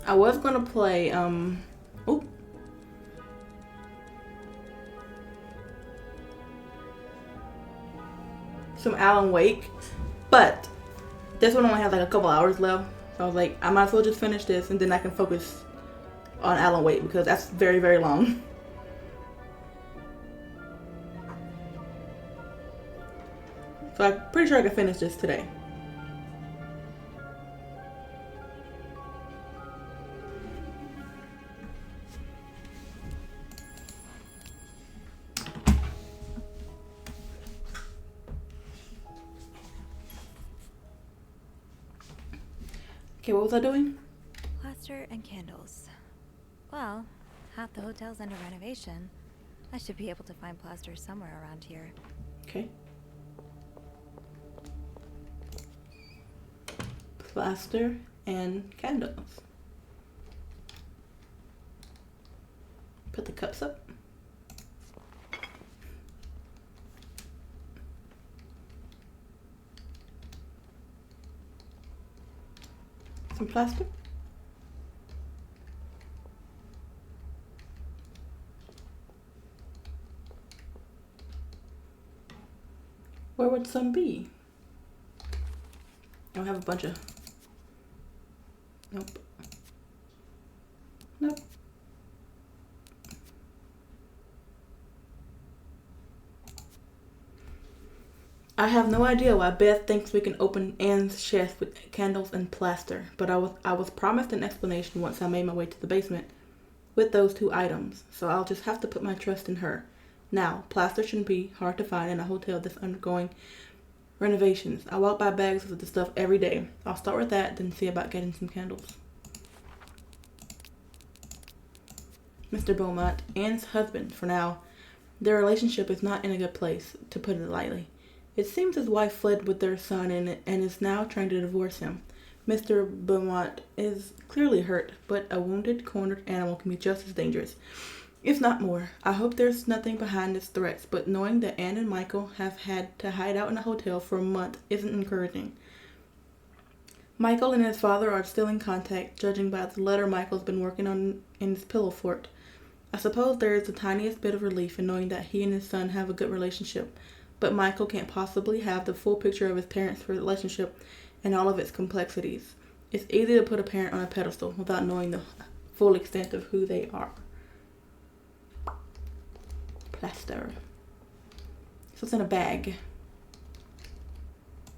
I was gonna play oh, some Alan Wake, but this one only has like a couple hours left. So I was like, I might as well just finish this and then I can focus on Alan Wake because that's very, very long. So I'm pretty sure I can finish this today. Okay, what was I doing? Plaster and candles. Well, half the hotel's under renovation. I should be able to find plaster somewhere around here. Okay. Plaster and candles. Put the cups up. Some plaster. Where would some be? I don't have a bunch of... Nope. Nope. I have no idea why Beth thinks we can open Anne's chest with candles and plaster, but I was promised an explanation once I made my way to the basement with those two items, so I'll just have to put my trust in her. Now, plaster shouldn't be hard to find in a hotel that's undergoing renovations. I walk by bags of the stuff every day. I'll start with that, then see about getting some candles. Mr. Beaumont, Anne's husband, for now. Their relationship is not in a good place, to put it lightly. It seems his wife fled with their son and is now trying to divorce him. Mr. Beaumont is clearly hurt, but a wounded, cornered animal can be just as dangerous, if not more. I hope there's nothing behind his threats, but knowing that Anne and Michael have had to hide out in a hotel for a month isn't encouraging. Michael and his father are still in contact, judging by the letter Michael's been working on in his pillow fort. I suppose there is the tiniest bit of relief in knowing that he and his son have a good relationship, but Michael can't possibly have the full picture of his parents' relationship and all of its complexities. It's easy to put a parent on a pedestal without knowing the full extent of who they are. Plaster. So it's in a bag.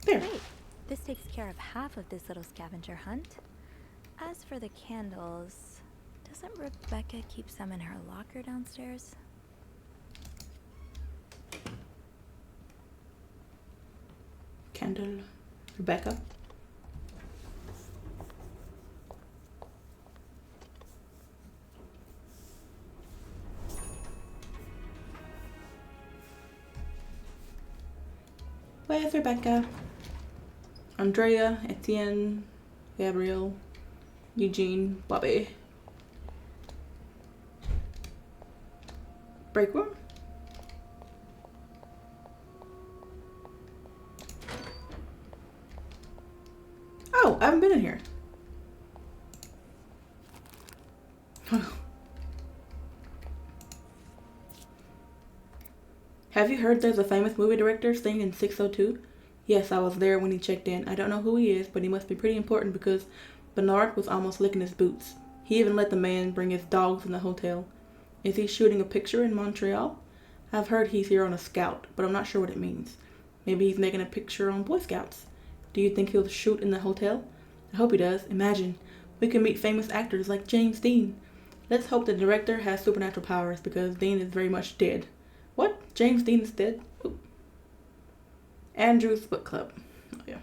There. Great. This takes care of half of this little scavenger hunt. As for the candles, doesn't Rebecca keep some in her locker downstairs? Candle. Rebecca. Where's Rebecca? Andrea, Etienne, Gabriel, Eugene, Bobby. Break room? Oh, I haven't been in here. Have you heard there's a famous movie director staying in 602? Yes, I was there when he checked in. I don't know who he is, but he must be pretty important because Bernard was almost licking his boots. He even let the man bring his dogs in the hotel. Is he shooting a picture in Montreal? I've heard he's here on a scout, but I'm not sure what it means. Maybe he's making a picture on Boy Scouts. Do you think he'll shoot in the hotel? I hope he does. Imagine, we can meet famous actors like James Dean. Let's hope the director has supernatural powers because Dean is very much dead. What? James Dean is dead? Ooh. Andrew's Book Club. Oh, yeah.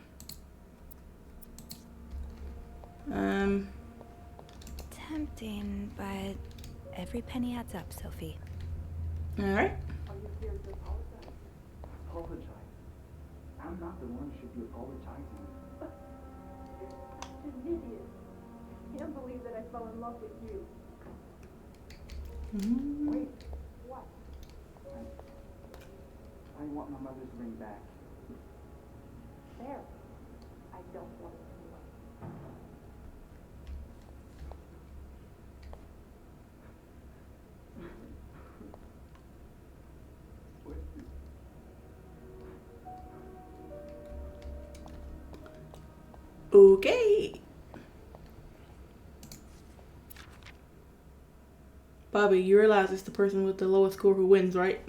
Tempting, but every penny adds up, Sophie. Alright. Are you scared to apologize? Apologize? I'm not the one who should be apologizing. You're such an idiot. I can't believe that I fell in love with you. Wait, what? I want my mother's ring back. There. I don't want it anyway. Okay. Bobby, you realize it's the person with the lowest score who wins, right?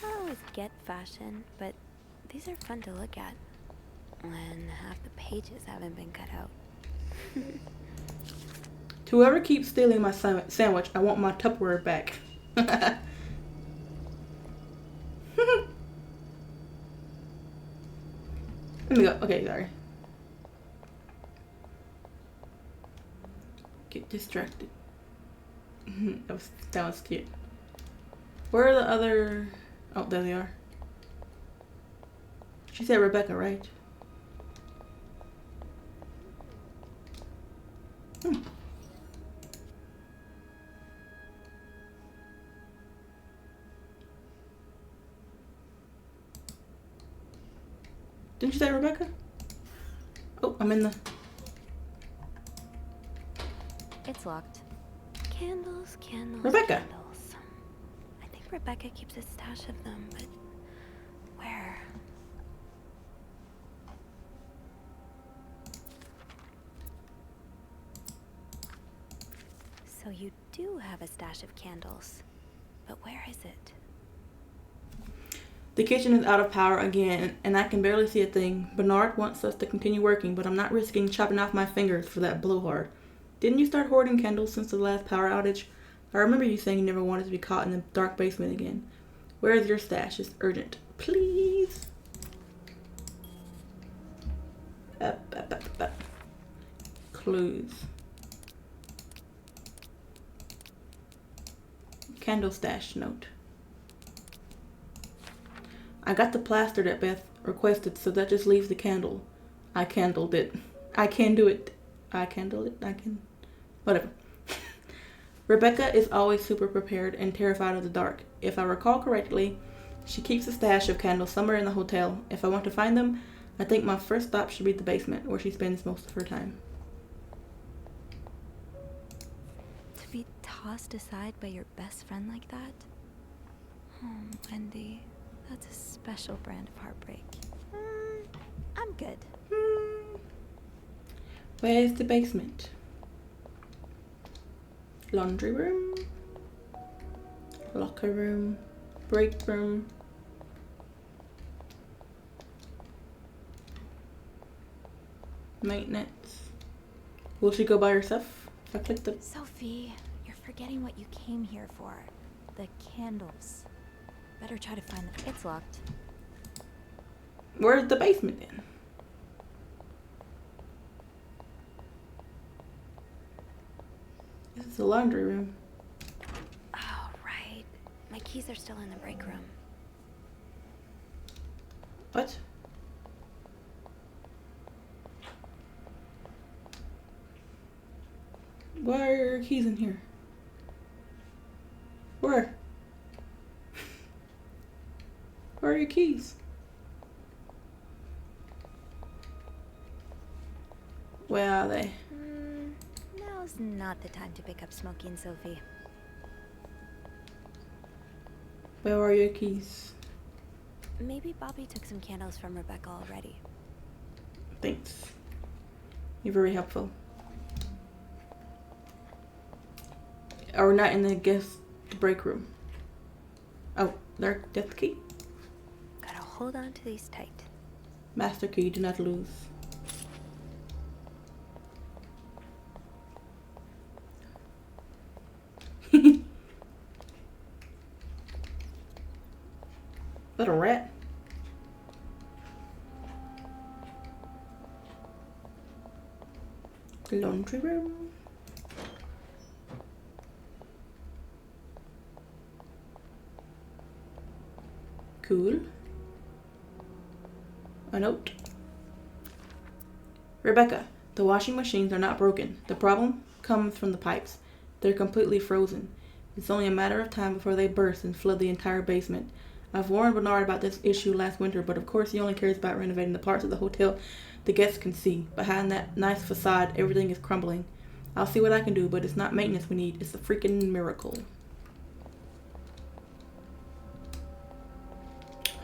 I always get fashion, but these are fun to look at when half the pages haven't been cut out. To whoever keeps stealing my sandwich, I want my Tupperware back. Let me go. Okay, sorry. Get distracted. that was cute. Where are the other... Oh, there they are. She said Rebecca, right? Didn't you say Rebecca? Oh, I'm in the... It's locked. Candles, candles, Rebecca. candles. I think Rebecca keeps a stash of them, but where? So you do have a stash of candles, but where is it? The kitchen is out of power again, and I can barely see a thing. Bernard wants us to continue working, but I'm not risking chopping off my fingers for that blowhard. Didn't you start hoarding candles since the last power outage? I remember you saying you never wanted to be caught in the dark basement again. Where is your stash? It's urgent. Please. Up. Clues. Candle stash note. I got the plaster that Beth requested, so that just leaves the candle. I candled it. I can do it. I candled it. I can... Whatever. Rebecca is always super prepared and terrified of the dark. If I recall correctly, she keeps a stash of candles somewhere in the hotel. If I want to find them, I think my first stop should be the basement, where she spends most of her time. To be tossed aside by your best friend like that? Oh, Wendy, that's a special brand of heartbreak. I'm good. Where's the basement? Laundry room, locker room, break room. Maintenance. Will she go by herself? If I click the... Sophie, you're forgetting what you came here for. The candles. Better try to find them. It's locked. Where's the basement then? This is the laundry room. Oh, right. My keys are still in the break room. What? Why are your keys in here? Where? Where are your keys? Where are they? Now's not the time to pick up smoking, Sophie. Where are your keys? Maybe Bobby took some candles from Rebecca already. Thanks. You're very helpful. Are we not in the guest break room? Oh, that's the key. Gotta hold on to these tight. Master key, do not lose. Is that a rat? Laundry room. Cool. A note. Rebecca, the washing machines are not broken. The problem comes from the pipes. They're completely frozen. It's only a matter of time before they burst and flood the entire basement. I've warned Bernard about this issue last winter, but of course he only cares about renovating the parts of the hotel the guests can see. Behind that nice facade, everything is crumbling. I'll see what I can do, but it's not maintenance we need. It's a freaking miracle.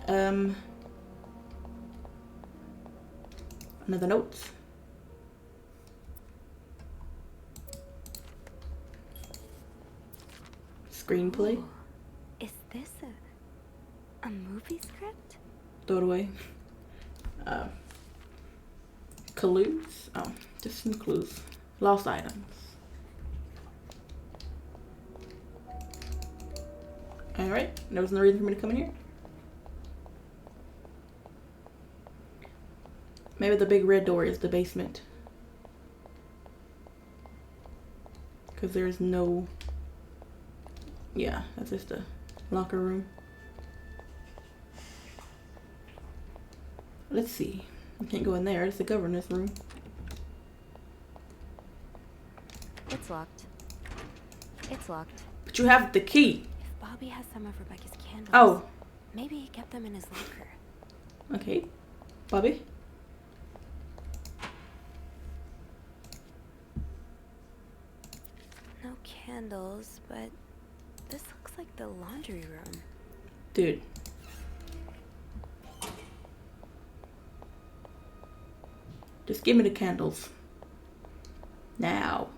Another note. Screenplay. Ooh, is this a movie script? Throw it away. Clues. Oh, just some clues. Lost items. Alright, there was no reason for me to come in here. Maybe the big red door is the basement. Because there's no... Yeah, that's just a locker room. Let's see. I can't go in there. It's the governor's room. It's locked. It's locked. But you have the key. If Bobby has some of Rebecca's candles, Oh, maybe he kept them in his locker. okay. Bobby? No candles, but this looks like the laundry room. Dude. Just give me the candles. Now.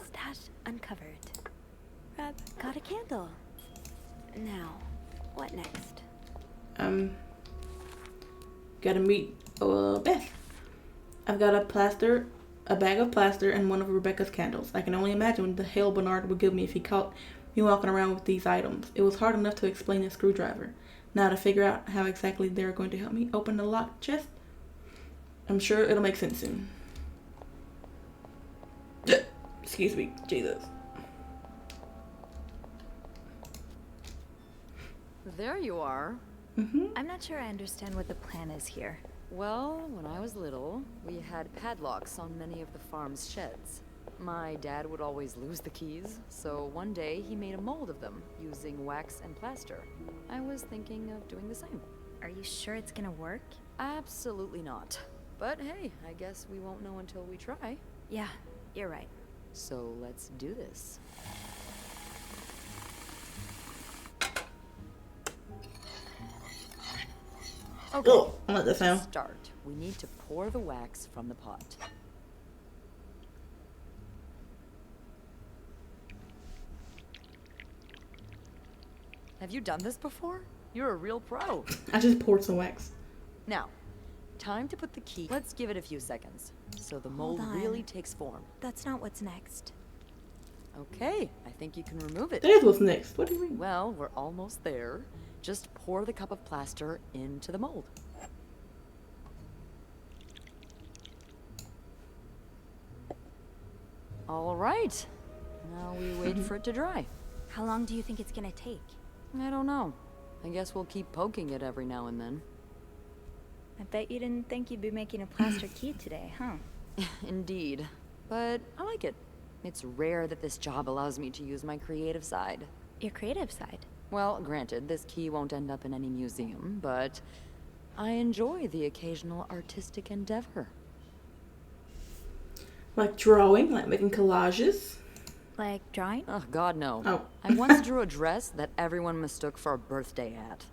Stash uncovered. Reb got a candle. Now, what next? Gotta meet Beth. I've got a bag of plaster, and one of Rebecca's candles. I can only imagine what the hell Bernard would give me if he caught me walking around with these items. It was hard enough to explain a screwdriver. Now to figure out how exactly they're going to help me open the locked chest. I'm sure it'll make sense soon. Excuse me, Jesus. There you are. I'm not sure I understand what the plan is here. Well, when I was little, we had padlocks on many of the farm's sheds. My dad would always lose the keys, so one day he made a mold of them using wax and plaster. I was thinking of doing the same. Are you sure it's gonna work? Absolutely not. But hey, I guess we won't know until we try. Yeah, you're right. So let's do this. Okay. Oh, I like that To sound. start, we need to pour the wax from the pot. Have you done this before? You're a real pro. I just poured some wax. Now, time to put the key. Let's give it a few seconds, so the mold on. really takes form. That's not what's next. Okay, I think you can remove it. That is what's next. What do you mean? Well, we're almost there. Just pour the cup of plaster into the mold. All right. Now we wait for it to dry. How long do you think it's gonna take? I don't know. I guess we'll keep poking it every now and then. I bet you didn't think you'd be making a plaster key today, huh? Indeed. But I like it. It's rare that this job allows me to use my creative side. Your creative side. Well, granted, this key won't end up in any museum, but I enjoy the occasional artistic endeavor. Like drawing, like making collages. Like drawing? Oh, God, no. Oh. I once drew a dress that everyone mistook for a birthday hat.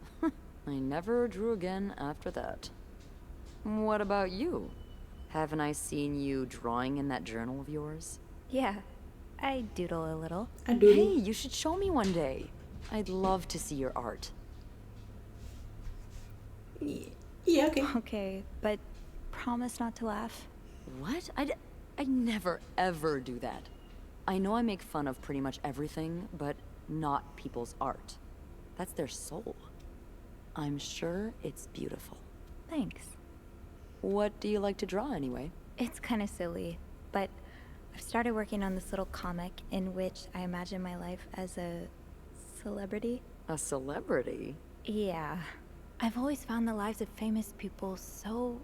I never drew again after that. What about you? Haven't I seen you drawing in that journal of yours? Yeah, I doodle a little. I do. Hey, you should show me one day. I'd love to see your art. Yeah, okay. Okay, but promise not to laugh. What? I'd never, ever do that. I know I make fun of pretty much everything, but not people's art. That's their soul. I'm sure it's beautiful. Thanks. What do you like to draw anyway? It's kind of silly, but I've started working on this little comic in which I imagine my life as a celebrity. A celebrity? Yeah. I've always found the lives of famous people so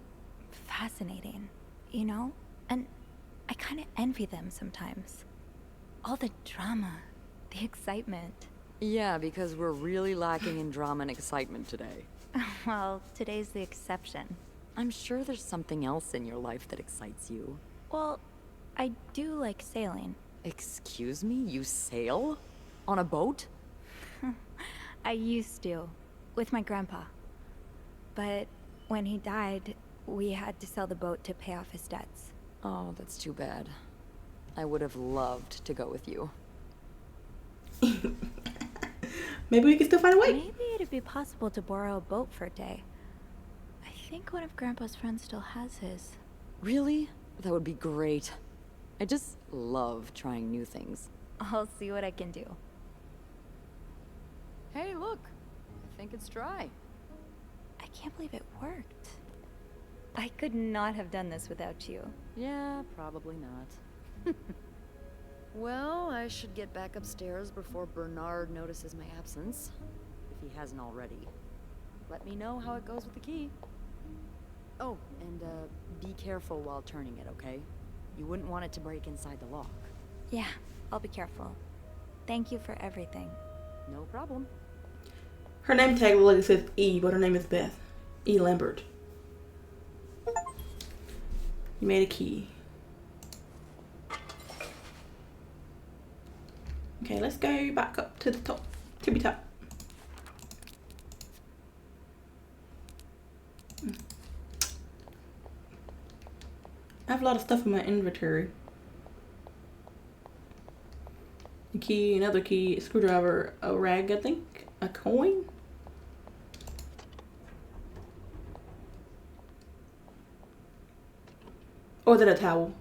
fascinating, you know? And I kind of envy them sometimes. All the drama, the excitement. Yeah, because we're really lacking in drama and excitement today. Well, today's the exception. I'm sure there's something else in your life that excites you. Well, I do like sailing. Excuse me? You sail? On a boat? I used to, with my grandpa. But when he died, we had to sell the boat to pay off his debts. Oh, that's too bad. I would have loved to go with you. Maybe we can still find a way. Maybe it'd be possible to borrow a boat for a day. I think one of Grandpa's friends still has his. Really? That would be great. I just love trying new things. I'll see what I can do. Hey, look. I think it's dry. I can't believe it worked. I could not have done this without you. Yeah, probably not. Well, I should get back upstairs before Bernard notices my absence, if he hasn't already. Let me know how it goes with the key. Oh, and be careful while turning it, okay? You wouldn't want it to break inside the lock. Yeah, I'll be careful. Thank you for everything. No problem. Her name tag literally says E, but her name is Beth. E. Lambert. You made a key. Okay, let's go back up to the top. Tippy top. I have a lot of stuff in my inventory. A key, another key, a screwdriver, a rag, I think, a coin. Or is it a towel?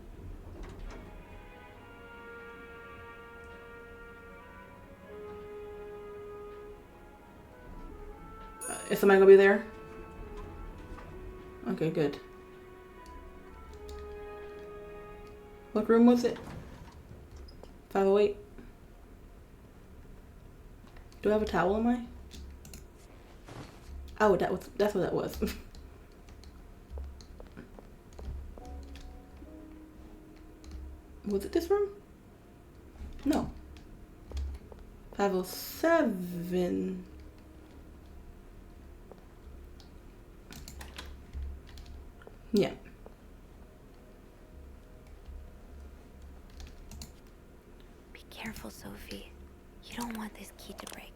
Is somebody gonna be there? Okay, good. What room was it? 508. Do I have a towel on my? Oh, that's what that was. Was it this room? No. 507. Yeah. Be careful, Sophie. You don't want this key to break.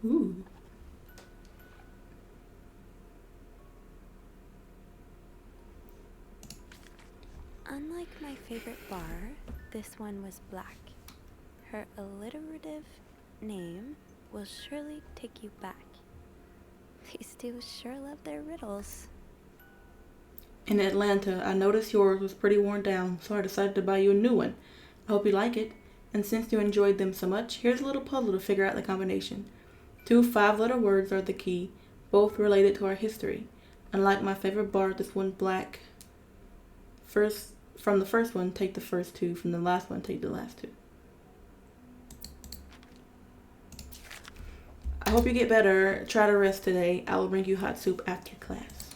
Ooh. Unlike my favorite bar, this one was black. Her alliterative name will surely take you back. These two sure love their riddles. In Atlanta, I noticed yours was pretty worn down, so I decided to buy you a new one. I hope you like it. And since you enjoyed them so much, here's a little puzzle to figure out the combination. 2 5-letter words are the key, both related to our history. Unlike my favorite bar, this one black. From the first one, take the first 2. From the last one, take the last 2. I hope you get better. Try to rest today. I will bring you hot soup after class.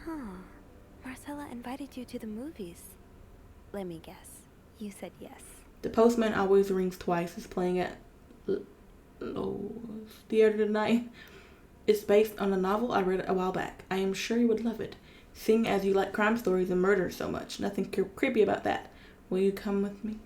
Huh. Marcella invited you to the movies. Let me guess. You said yes. The Postman Always Rings Twice is playing at Lowe's Theater tonight. It's based on a novel I read a while back. I am sure you would love it. Seeing as you like crime stories and murder so much. Nothing creepy about that. Will you come with me?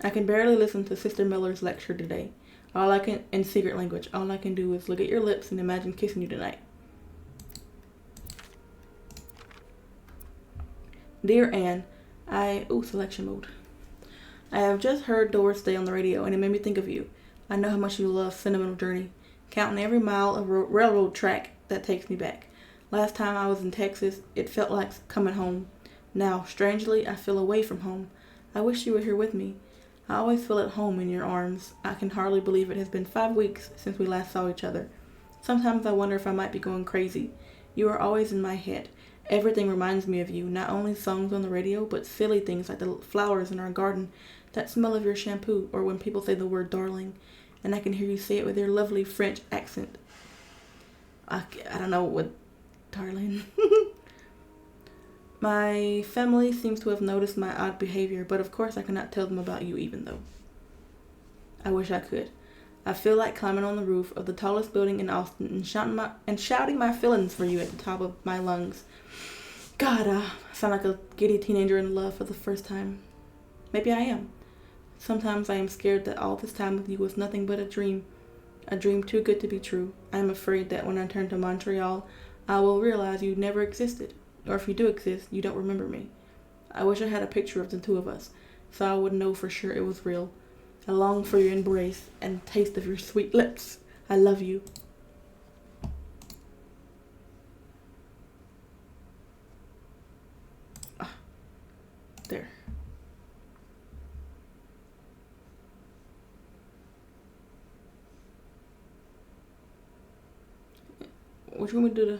I can barely listen to Sister Miller's lecture today. In secret language. All I can do is look at your lips and imagine kissing you tonight. Dear Anne, selection mode. I have just heard Doris Day on the radio and it made me think of you. I know how much you love Sentimental Journey, counting every mile of railroad track that takes me back. Last time I was in Texas, it felt like coming home. Now, strangely, I feel away from home. I wish you were here with me. I always feel at home in your arms. I can hardly believe it has been 5 weeks since we last saw each other. Sometimes I wonder if I might be going crazy. You are always in my head. Everything reminds me of you, not only songs on the radio, but silly things like the flowers in our garden, that smell of your shampoo, or when people say the word darling, and I can hear you say it with your lovely French accent. I don't know what darling. My family seems to have noticed my odd behavior, but of course I cannot tell them about you even though. I wish I could. I feel like climbing on the roof of the tallest building in Austin and shouting my feelings for you at the top of my lungs. God, I sound like a giddy teenager in love for the first time. Maybe I am. Sometimes I am scared that all this time with you was nothing but a dream too good to be true. I am afraid that when I turn to Montreal, I will realize you never existed, or if you do exist, you don't remember me. I wish I had a picture of the two of us, so I would know for sure it was real. I long for your embrace and taste of your sweet lips. I love you. Ah, there. Which one we do the...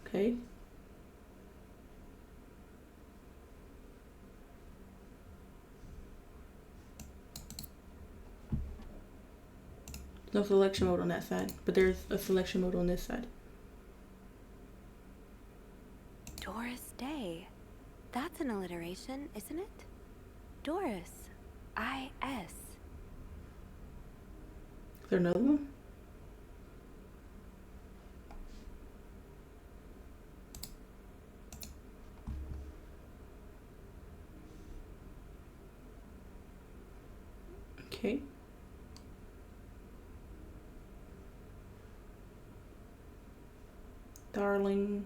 Okay. No selection mode on that side, but there's a selection mode on this side. Doris Day. That's an alliteration, isn't it? Doris. I-S. Is there another one? Okay. Darling.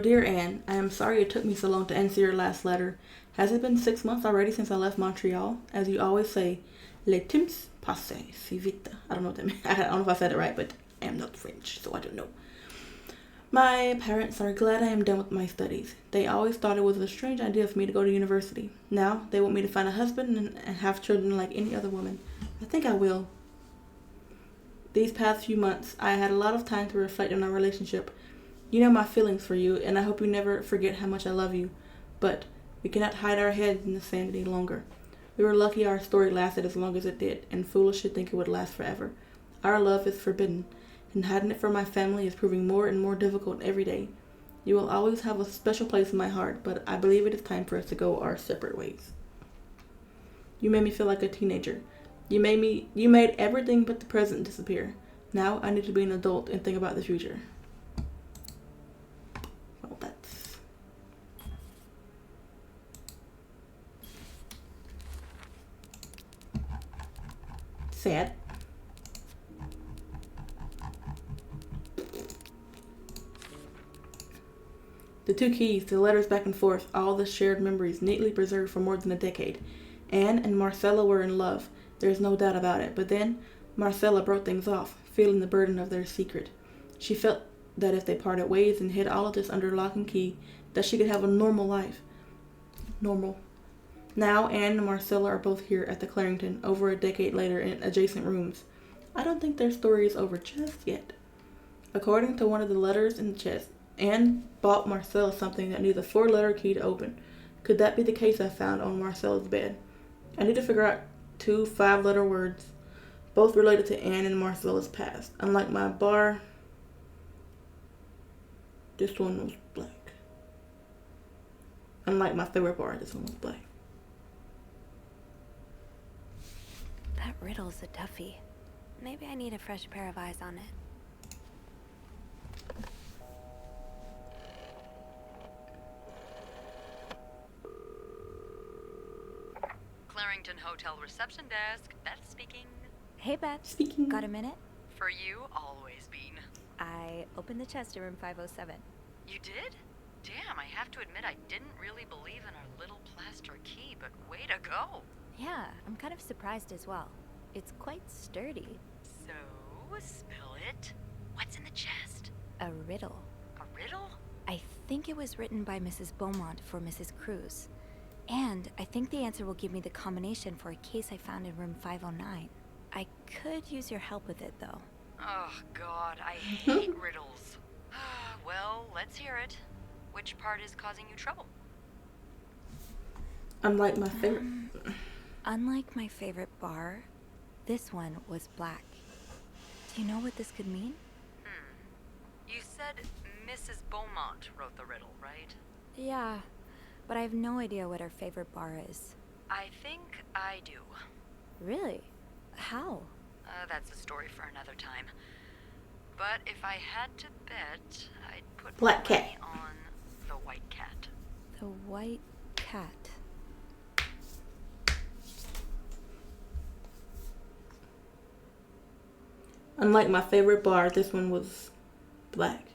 Dear Anne, I am sorry it took me so long to answer your last letter. Has it been 6 months already since I left Montreal? As you always say, le temps passe si vite. I don't know what that means. I don't know if I said it right, but I am not French, so I don't know. My parents are glad I am done with my studies. They always thought it was a strange idea for me to go to university. Now they want me to find a husband and have children like any other woman. I think I will. These past few months, I had a lot of time to reflect on our relationship. You know my feelings for you, and I hope you never forget how much I love you. But we cannot hide our heads in the sand any longer. We were lucky our story lasted as long as it did, and foolish to think it would last forever. Our love is forbidden, and hiding it from my family is proving more and more difficult every day. You will always have a special place in my heart, but I believe it is time for us to go our separate ways. You made me feel like a teenager. You made everything but the present disappear. Now I need to be an adult and think about the future. Well, that's sad. The two keys, the letters back and forth, all the shared memories neatly preserved for more than a decade. Anne and Marcella were in love. There's no doubt about it. But then Marcella broke things off, feeling the burden of their secret. She felt that if they parted ways and hid all of this under lock and key, that she could have a normal life. Normal. Now Anne and Marcella are both here at the Clarington, over a decade later in adjacent rooms. I don't think their story is over just yet. According to one of the letters in the chest, Anne bought Marcella something that needs a 4-letter key to open. Could that be the case I found on Marcella's bed? I need to figure out 2 5-letter words, both related to Anne and Marcella's past. Unlike my bar, this one was black. Unlike my favorite bar, this one was black. That riddle's a toughie. Maybe I need a fresh pair of eyes on it. Clarington Hotel reception desk. Beth speaking. Hey, Beth. Speaking. Got a minute? For you, always been. I opened the chest in room 507. You did? Damn, I have to admit I didn't really believe in our little plaster key, but way to go. Yeah, I'm kind of surprised as well. It's quite sturdy. So, spill it. What's in the chest? A riddle. A riddle? I think it was written by Mrs. Beaumont for Mrs. Cruz. And I think the answer will give me the combination for a case I found in room 509. I could use your help with it, though. Oh, God, I hate riddles. Well, let's hear it. Which part is causing you trouble? Unlike my favorite. Unlike my favorite bar, this one was black. Do you know what this could mean? You said Mrs. Beaumont wrote the riddle, right? Yeah, but I have no idea what her favorite bar is. I think I do. Really? How? That's a story for another time. But if I had to bet, I'd put Black cat. money on the white cat. The white cat. Unlike my favorite bar, this one was black.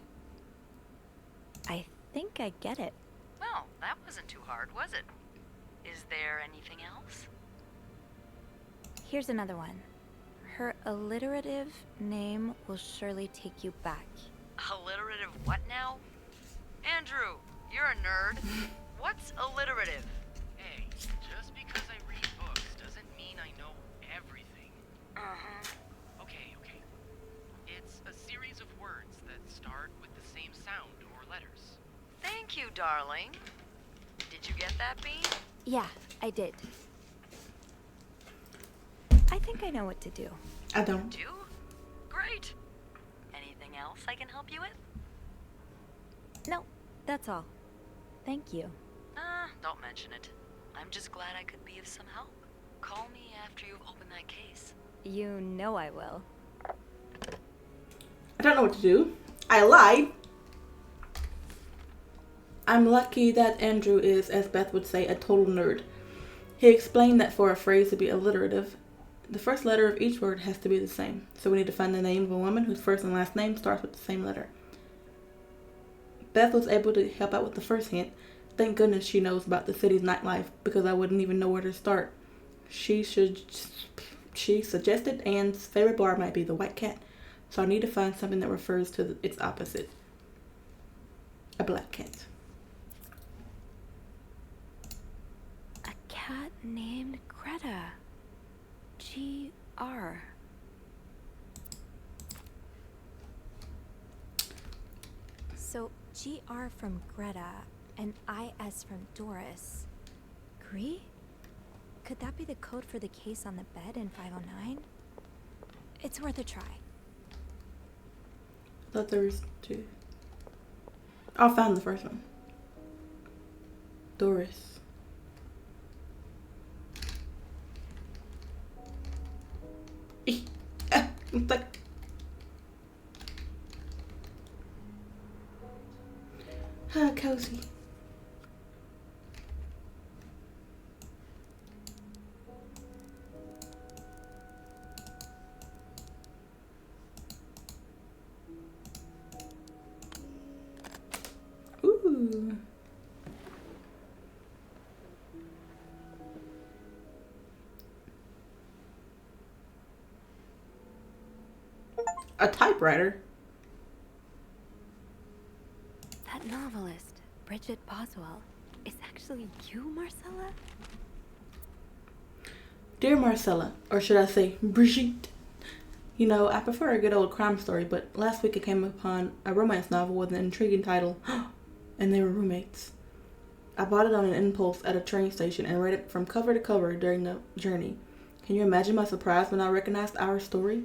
I think I get it. Well, that wasn't too hard, was it? Is there anything else? Here's another one. Her alliterative name will surely take you back. Alliterative what now? Andrew, you're a nerd. What's alliterative? Hey, just because I read books doesn't mean I know everything. Okay. It's a series of words that start with the same sound or letters. Thank you, darling. Did you get that, Bean? Yeah, I did. I think I know what to do. I don't. Do? Great. Anything else I can help you with? No, that's all. Thank you. Don't mention it. I'm just glad I could be of some help. Call me after you've opened that case. You know I will. I don't know what to do. I lied. I'm lucky that Andrew is, as Beth would say, a total nerd. He explained that for a phrase to be alliterative, the first letter of each word has to be the same. So we need to find the name of a woman whose first and last name starts with the same letter. Beth was able to help out with the first hint. Thank goodness she knows about the city's nightlife, because I wouldn't even know where to start. She suggested Anne's favorite bar might be the White Cat. So I need to find something that refers to its opposite. A black cat. A cat named Greta. G.R. So G.R. from Greta and I.S. from Doris. Gree? Could that be the code for the case on the bed in 509? It's worth a try. I thought there was two. I found the first one. Doris. I'm stuck. Ah, cozy. Ooh. A typewriter? That novelist, Bridget Boswell, is actually you, Marcella? Dear Marcella, or should I say Brigitte? You know, I prefer a good old crime story, but last week I came upon a romance novel with an intriguing title, and they were roommates. I bought it on an impulse at a train station and read it from cover to cover during the journey. Can you imagine my surprise when I recognized our story?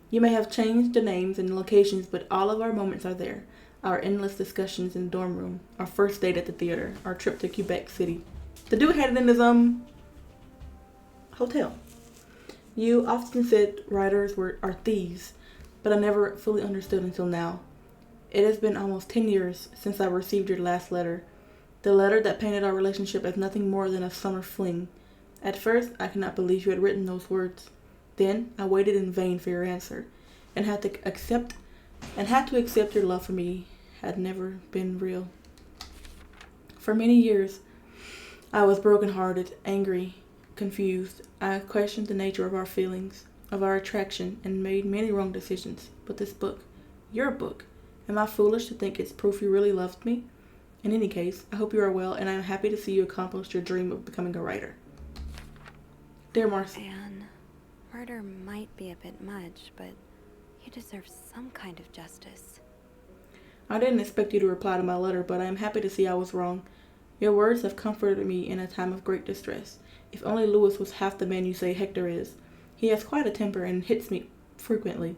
You may have changed the names and locations, but all of our moments are there. Our endless discussions in the dorm room, our first date at the theater, our trip to Quebec City. The dude had it in his hotel. You often said writers are thieves, but I never fully understood until now. It has been almost 10 years since I received your last letter. The letter that painted our relationship as nothing more than a summer fling. At first, I could not believe you had written those words. Then I waited in vain for your answer, and had to accept your love for me had never been real. For many years, I was brokenhearted, angry, confused. I questioned the nature of our feelings, of our attraction, and made many wrong decisions. But this book, your book, am I foolish to think it's proof you really loved me? In any case, I hope you are well, and I am happy to see you accomplish your dream of becoming a writer. Dear Marcy. Anne, murder might be a bit much, but you deserve some kind of justice. I didn't expect you to reply to my letter, but I am happy to see I was wrong. Your words have comforted me in a time of great distress. If only Louis was half the man you say Hector is. He has quite a temper and hits me frequently.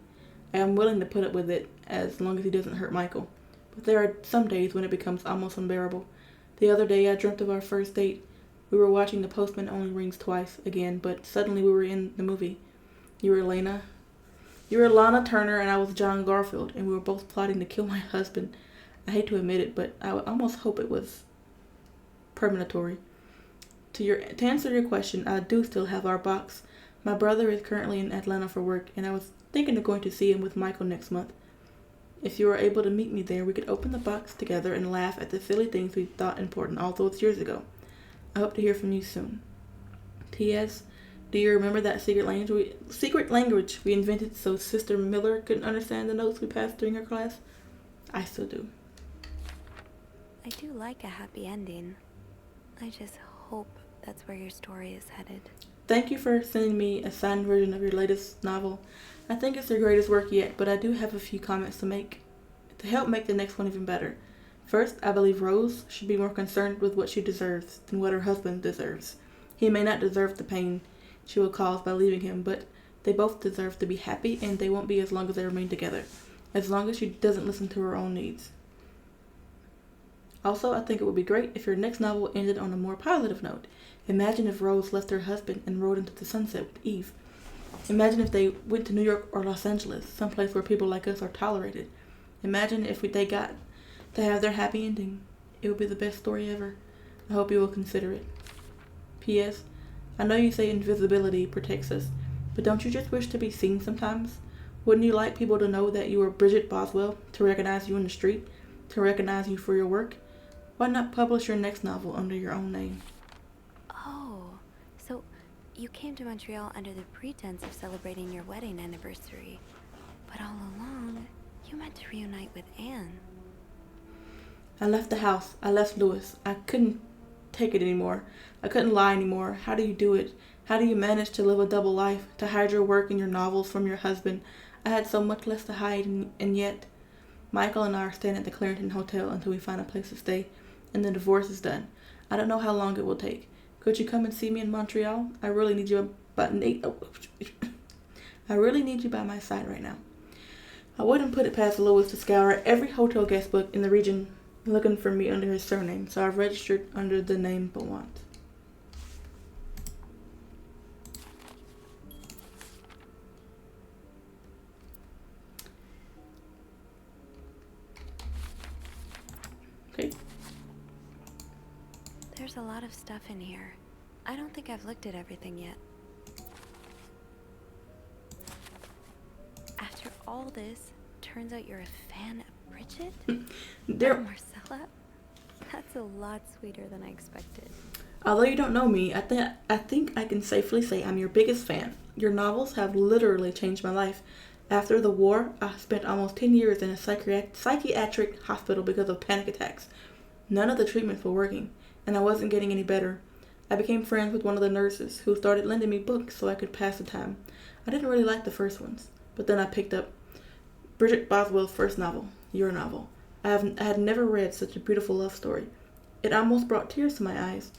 I am willing to put up with it as long as he doesn't hurt Michael. But there are some days when it becomes almost unbearable. The other day I dreamt of our first date. We were watching The Postman Only Rings Twice again, but suddenly we were in the movie. You were Lana Turner and I was John Garfield, and we were both plotting to kill my husband. I hate to admit it, but I almost hope it was premonitory. To answer your question, I do still have our box. My brother is currently in Atlanta for work, and I was thinking of going to see him with Michael next month. If you were able to meet me there, we could open the box together and laugh at the silly things we thought important all those years ago. I hope to hear from you soon. T.S. Do you remember that secret language we invented so Sister Miller couldn't understand the notes we passed during her class? I still do. I do like a happy ending. I just hope that's where your story is headed. Thank you for sending me a signed version of your latest novel. I think it's your greatest work yet, but I do have a few comments to make to help make the next one even better. First, I believe Rose should be more concerned with what she deserves than what her husband deserves. He may not deserve the pain she will cause by leaving him, but they both deserve to be happy, and they won't be as long as they remain together, as long as she doesn't listen to her own needs. Also, I think it would be great if your next novel ended on a more positive note. Imagine if Rose left her husband and rode into the sunset with Eve. Imagine if they went to New York or Los Angeles, someplace where people like us are tolerated. Imagine if they got to have their happy ending. It would be the best story ever. I hope you will consider it. P.S. I know you say invisibility protects us, but don't you just wish to be seen sometimes? Wouldn't you like people to know that you are Bridget Boswell, to recognize you in the street, to recognize you for your work? Why not publish your next novel under your own name? Oh, so you came to Montreal under the pretense of celebrating your wedding anniversary. But all along, you meant to reunite with Anne. I left the house. I left Louis. I couldn't take it anymore. I couldn't lie anymore. How do you do it? How do you manage to live a double life, to hide your work and your novels from your husband? I had so much less to hide, and yet... Michael and I are staying at the Clarendon Hotel until we find a place to stay, and the divorce is done. I don't know how long it will take. Could you come and see me in Montreal? I really need you by my side right now. I wouldn't put it past Louis to scour every hotel guest book in the region looking for me under his surname, so I've registered under the name Beaumont. Okay. There's a lot of stuff in here. I don't think I've looked at everything yet. After all this, turns out you're a fan of Bridget? There, Marcella? That's a lot sweeter than I expected. although you don't know me, I think I can safely say I'm your biggest fan. Your novels have literally changed my life. After the war, I spent almost 10 years in a psychiatric hospital because of panic attacks. None of the treatments were working, and I wasn't getting any better. I became friends with one of the nurses, who started lending me books so I could pass the time. I didn't really like the first ones, but then I picked up Bridget Boswell's first novel, your novel. I had never read such a beautiful love story. It almost brought tears to my eyes.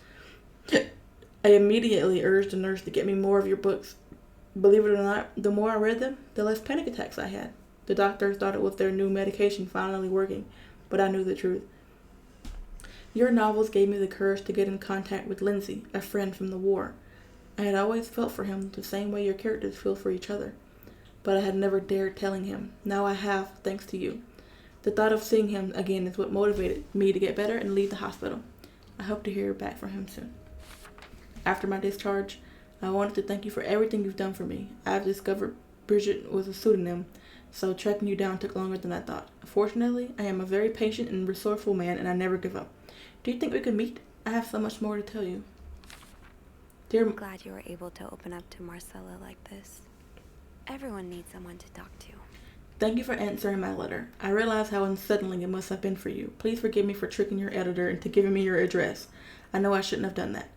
I immediately urged the nurse to get me more of your books. Believe it or not, the more I read them, the less panic attacks I had. The doctors thought it was their new medication finally working, but I knew the truth. Your novels gave me the courage to get in contact with Lindsay, a friend from the war. I had always felt for him the same way your characters feel for each other, but I had never dared telling him. Now I have, thanks to you. The thought of seeing him again is what motivated me to get better and leave the hospital. I hope to hear back from him soon. After my discharge, I wanted to thank you for everything you've done for me. I've discovered Bridget was a pseudonym, so tracking you down took longer than I thought. Fortunately, I am a very patient and resourceful man, and I never give up. Do you think we could meet? I have so much more to tell you. I'm glad you were able to open up to Marcella like this. Everyone needs someone to talk to. Thank you for answering my letter. I realize how unsettling it must have been for you. Please forgive me for tricking your editor into giving me your address. I know I shouldn't have done that.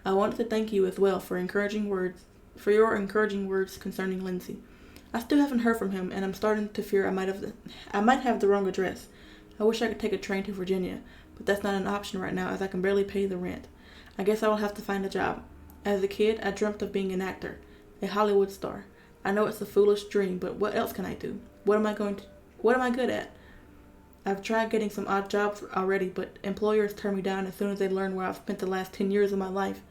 I wanted to thank you as well for your encouraging words concerning Lindsay. I still haven't heard from him, and I'm starting to fear I might have the wrong address. I wish I could take a train to Virginia, but that's not an option right now as I can barely pay the rent. I guess I will have to find a job. As a kid, I dreamt of being an actor, a Hollywood star. I know it's a foolish dream, but what else can I do? What am I good at? I've tried getting some odd jobs already, but employers turn me down as soon as they learn where I've spent the last 10 years of my life.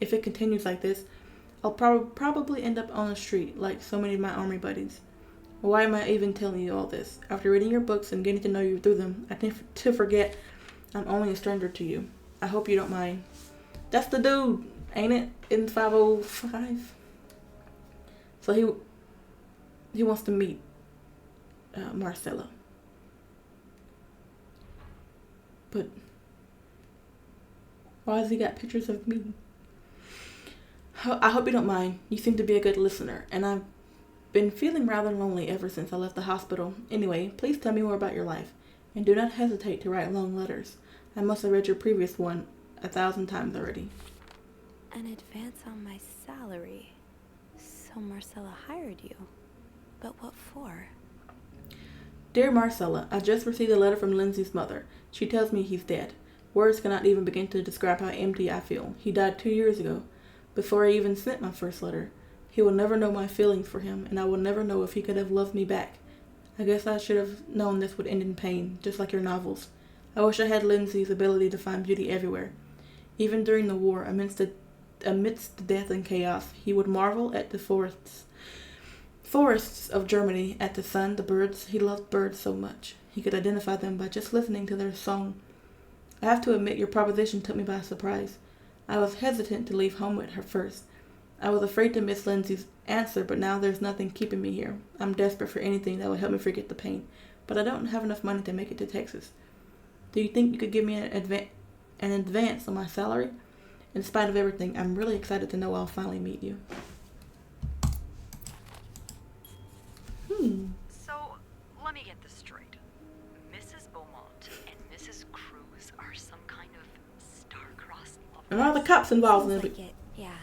If it continues like this, I'll probably end up on the street like so many of my army buddies. Why am I even telling you all this? After reading your books and getting to know you through them, I tend to forget I'm only a stranger to you. I hope you don't mind. That's the dude, ain't it? In 505. So he wants to meet Marcella. But why has he got pictures of me? I hope you don't mind. You seem to be a good listener, and I've been feeling rather lonely ever since I left the hospital. Anyway, please tell me more about your life, and do not hesitate to write long letters. I must have read your previous one 1,000 times already. An advance on my salary. So Marcella hired you. But what for? Dear Marcella, I just received a letter from Lindsay's mother. She tells me he's dead. Words cannot even begin to describe how empty I feel. He died 2 years ago, before I even sent my first letter. He will never know my feelings for him, and I will never know if he could have loved me back. I guess I should have known this would end in pain, just like your novels. I wish I had Lindsay's ability to find beauty everywhere. Even during the war, amidst the death and chaos, he would marvel at the forests of Germany, at the sun, the birds. He loved birds so much. He could identify them by just listening to their song. I have to admit your proposition took me by surprise. I was hesitant to leave home with her first. I was afraid to miss Lindsay's answer, but now there's nothing keeping me here. I'm desperate for anything that would help me forget the pain, but I don't have enough money to make it to Texas. Do you think you could give me an advance on my salary? In spite of everything, I'm really excited to know I'll finally meet you. So, let me get this straight. Mrs. Beaumont and Mrs. Cruz are some kind of star-crossed lovers. And all the cops involved in Sounds it. like it, yeah.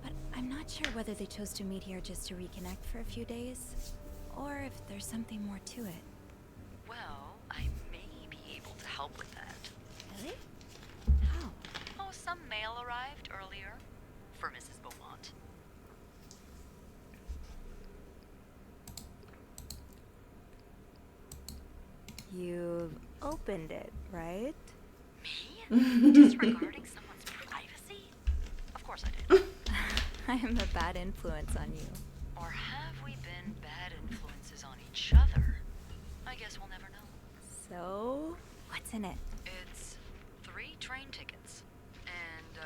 But I'm not sure whether they chose to meet here just to reconnect for a few days, or if there's something more to it. Well, I may be able to help with that. Really? How? Oh, some mail arrived earlier for Mrs. Beaumont. You've opened it, right? Me? Disregarding someone's privacy? Of course I did. I am a bad influence on you. Or have we been bad influences on each other? I guess we'll never know. So, what's in it? It's 3 train tickets. And,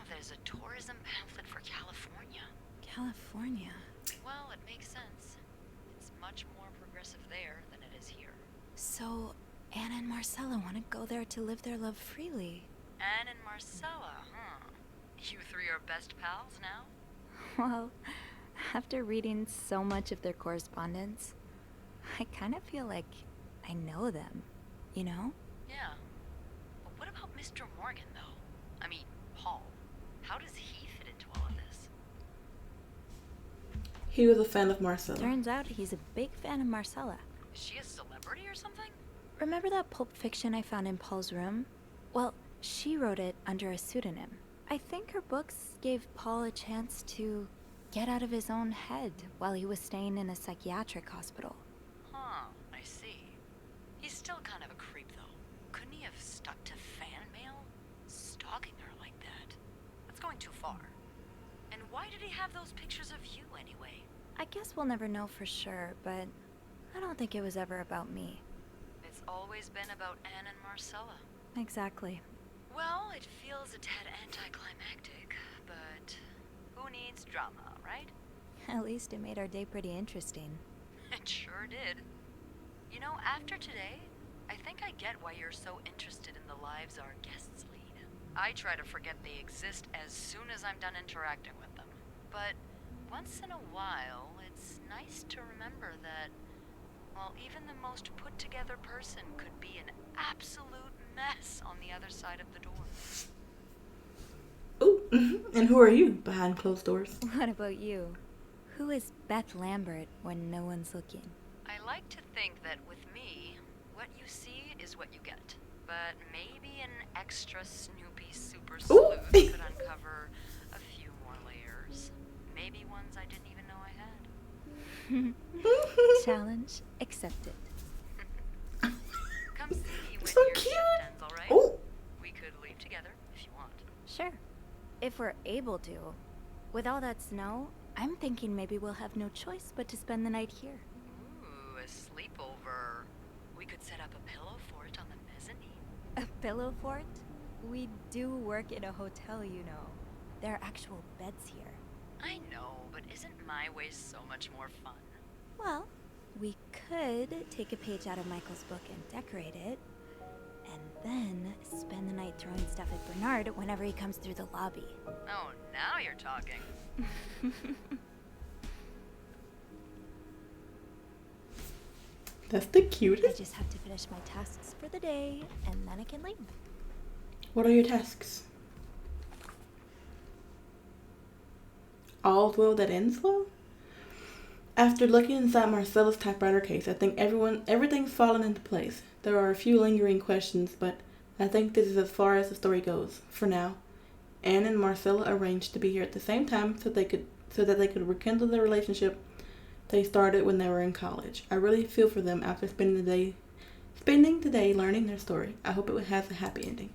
there's a tourism pamphlet for California. California. Well, it makes sense. It's much more progressive there than it is here. So, Anna and Marcella want to go there to live their love freely. Anne and Marcella, huh? You 3 are best pals now? Well, after reading so much of their correspondence, I kind of feel like I know them, you know? Yeah. But what about Mr. Morgan, though? I mean, Paul. How does he fit into all of this? He was a fan of Marcella. Turns out he's a big fan of Marcella. Is she a celebrity or something? Remember that Pulp Fiction I found in Paul's room? Well, she wrote it under a pseudonym. I think her books gave Paul a chance to get out of his own head while he was staying in a psychiatric hospital. Huh, I see. He's still kind of a creep, though. Couldn't he have stuck to fan mail? Stalking her like that? That's going too far. And why did he have those pictures of you, anyway? I guess we'll never know for sure, but I don't think it was ever about me. It's always been about Anne and Marcella. Exactly. Well, it feels a tad anticlimactic, but who needs drama, right? At least it made our day pretty interesting. It sure did. You know, after today, I think I get why you're so interested in the lives our guests lead. I try to forget they exist as soon as I'm done interacting with them. But once in a while, it's nice to remember that, well, even the most put-together person could be an absolute mess on the other side of the door. Ooh, and who are you behind closed doors? What about you? Who is Beth Lambert when no one's looking? I like to think that with me, what you see is what you get. but maybe an extra Snoopy super Ooh. sleuth could uncover a few more layers. Maybe ones I didn't even know I had. Challenge accepted. Come see me when So your cute. shift ends, all right? Oh, We could leave together if you want. Sure. If we're able to. With all that snow, I'm thinking maybe we'll have no choice but to spend the night here. Ooh, a sleepover. We could set up a pillow fort on the mezzanine. A pillow fort? We do work in a hotel, you know. There are actual beds here. I know, but isn't my way so much more fun? Well, we could take a page out of Michael's book and decorate it, and then spend the night throwing stuff at Bernard whenever he comes through the lobby. Oh, now you're talking. that's the I cutest. just have to finish my tasks for the day, and then I can leave. What are your tasks? All's well that ends well? After looking inside Marcella's typewriter case, I think everything's fallen into place. There are a few lingering questions, but I think this is as far as the story goes, for now. Anne and Marcella arranged to be here at the same time so that they could rekindle the relationship they started when they were in college. I really feel for them after spending the day learning their story. I hope it has a happy ending.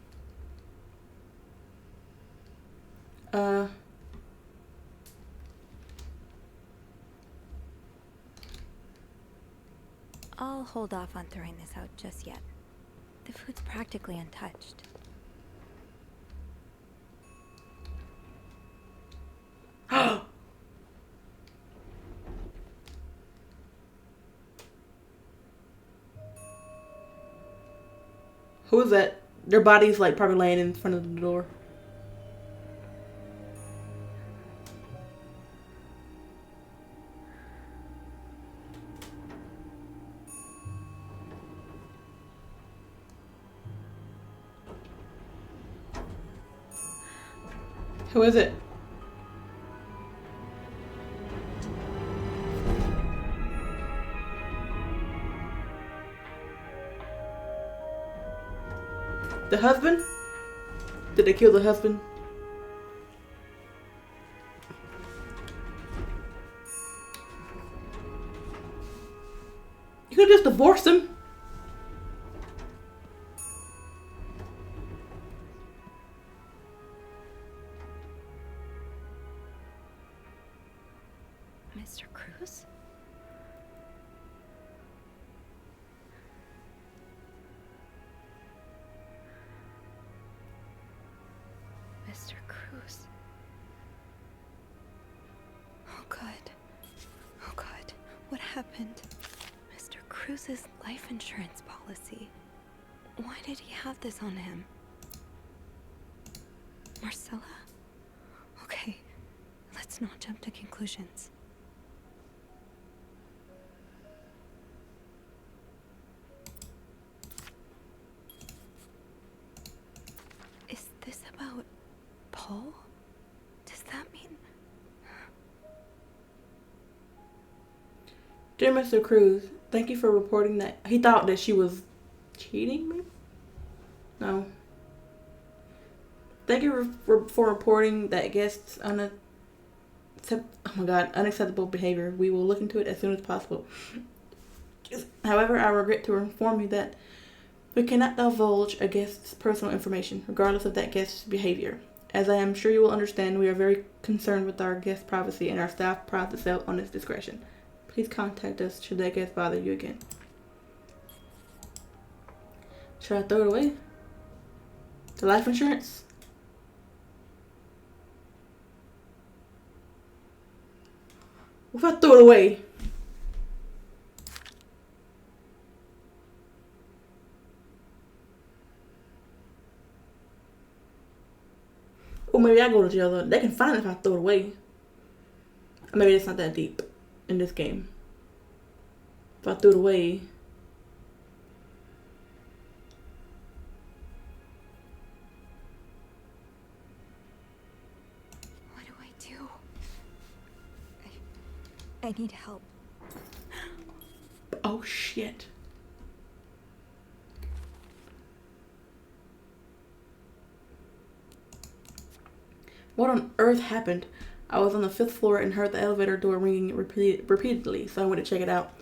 I'll hold off on throwing this out just yet. The food's practically untouched. Who is that? Their body's like probably laying in front of the door. Who is it? The husband? Did they kill the husband? You could just divorce him. Mr. Cruz? Mr. Cruz. Oh God. Oh God. What happened? Mr. Cruz's life insurance policy. Why did he have this on him? Marcella? Okay. Let's not jump to conclusions. Is this about Paul? Does that mean... Dear Mr. Cruz, thank you for reporting that. He thought that she was cheating me? No. Thank you for reporting that guests unacceptable behavior. We will look into it as soon as possible. However, I regret to inform you that we cannot divulge a guest's personal information, regardless of that guest's behavior. As I am sure you will understand, we are very concerned with our guest's privacy, and our staff prides itself on its discretion. Please contact us should that guest bother you again. Should I throw it away? The life insurance? What if I throw it away? Or maybe I go to jail though. They can find it if I throw it away. Or maybe it's not that deep in this game. If I threw it away. What do I do? I need help. Oh shit. What on earth happened? I was on the 5th floor and heard the elevator door ringing repeatedly, so I went to check it out.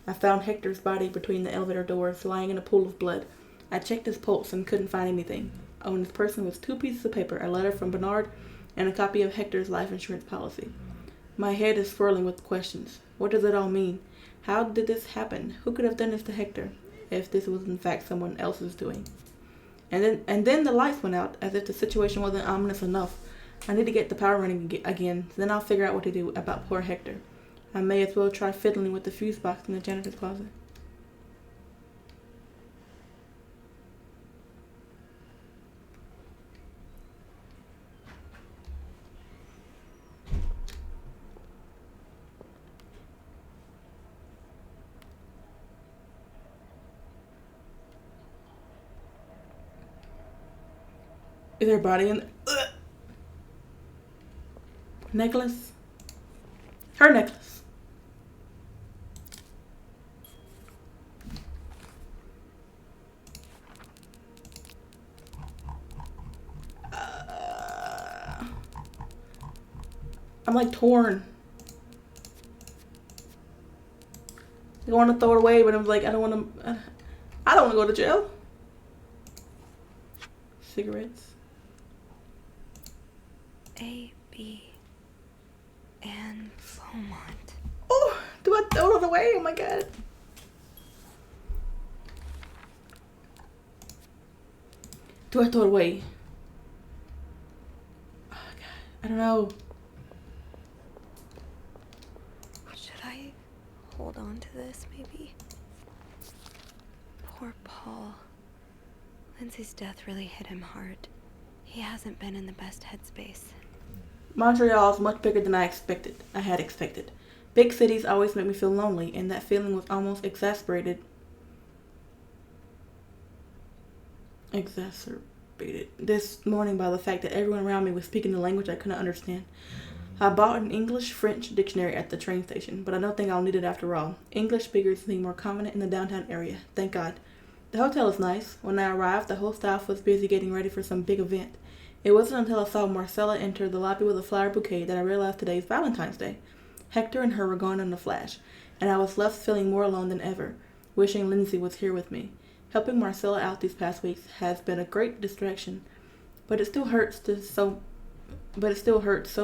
I found Hector's body between the elevator doors, lying in a pool of blood. I checked his pulse and couldn't find anything. On his person was 2 pieces of paper, a letter from Bernard, and a copy of Hector's life insurance policy. My head is swirling with questions. What does it all mean? How did this happen? Who could have done this to Hector, if this was in fact someone else's doing? And then the lights went out, as if the situation wasn't ominous enough. I need to get the power running again, then I'll figure out what to do about poor Hector. I may as well try fiddling with the fuse box in the janitor's closet. Is there a body in there? Necklace? Her necklace. I'm like torn. I want to throw it away, but I'm like, I don't want to go to jail. Cigarettes. A, B, and Beaumont. Oh, do I throw it away? Oh my god. Do I throw it away? Oh god, I don't know. Should I hold on to this, maybe? Poor Paul. Lindsay's death really hit him hard. He hasn't been in the best headspace. Montreal is much bigger than I had expected. Big cities always make me feel lonely, and that feeling was almost exacerbated this morning by the fact that everyone around me was speaking a language I couldn't understand. I bought an English-French dictionary at the train station, but I don't think I'll need it after all. English speakers seem more confident in the downtown area, thank God. The hotel is nice. When I arrived, the whole staff was busy getting ready for some big event. It wasn't until I saw Marcella enter the lobby with a flower bouquet that I realized today is Valentine's Day. Hector and her were gone in a flash, and I was left feeling more alone than ever, wishing Lindsay was here with me. Helping Marcella out these past weeks has been a great distraction, but it still hurts so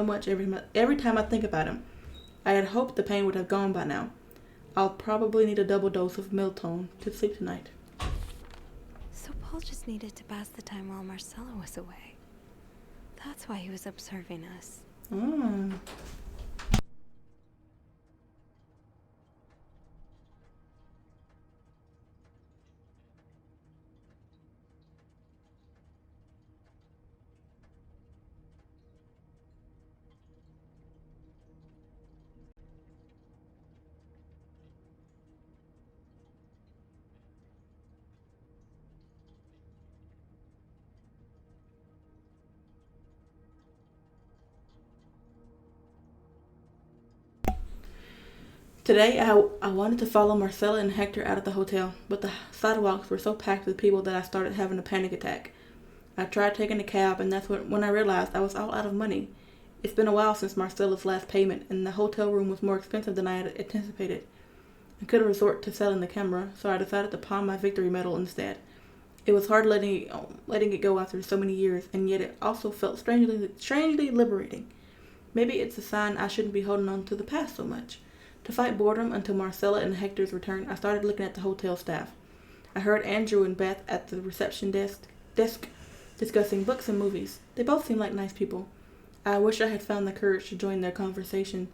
much every time I think about him. I had hoped the pain would have gone by now. I'll probably need a double dose of Miltone to sleep tonight. So Paul just needed to pass the time while Marcella was away. That's why he was observing us. Today, I wanted to follow Marcella and Hector out of the hotel, but the sidewalks were so packed with people that I started having a panic attack. I tried taking a cab, and that's when I realized I was all out of money. It's been a while since Marcella's last payment, and the hotel room was more expensive than I had anticipated. I couldn't resort to selling the camera, so I decided to pawn my victory medal instead. It was hard letting it go after so many years, and yet it also felt strangely liberating. Maybe it's a sign I shouldn't be holding on to the past so much. To fight boredom until Marcella and Hector's return, I started looking at the hotel staff. I heard Andrew and Beth at the reception desk discussing books and movies. They both seemed like nice people. I wish I had found the courage to join their conversation.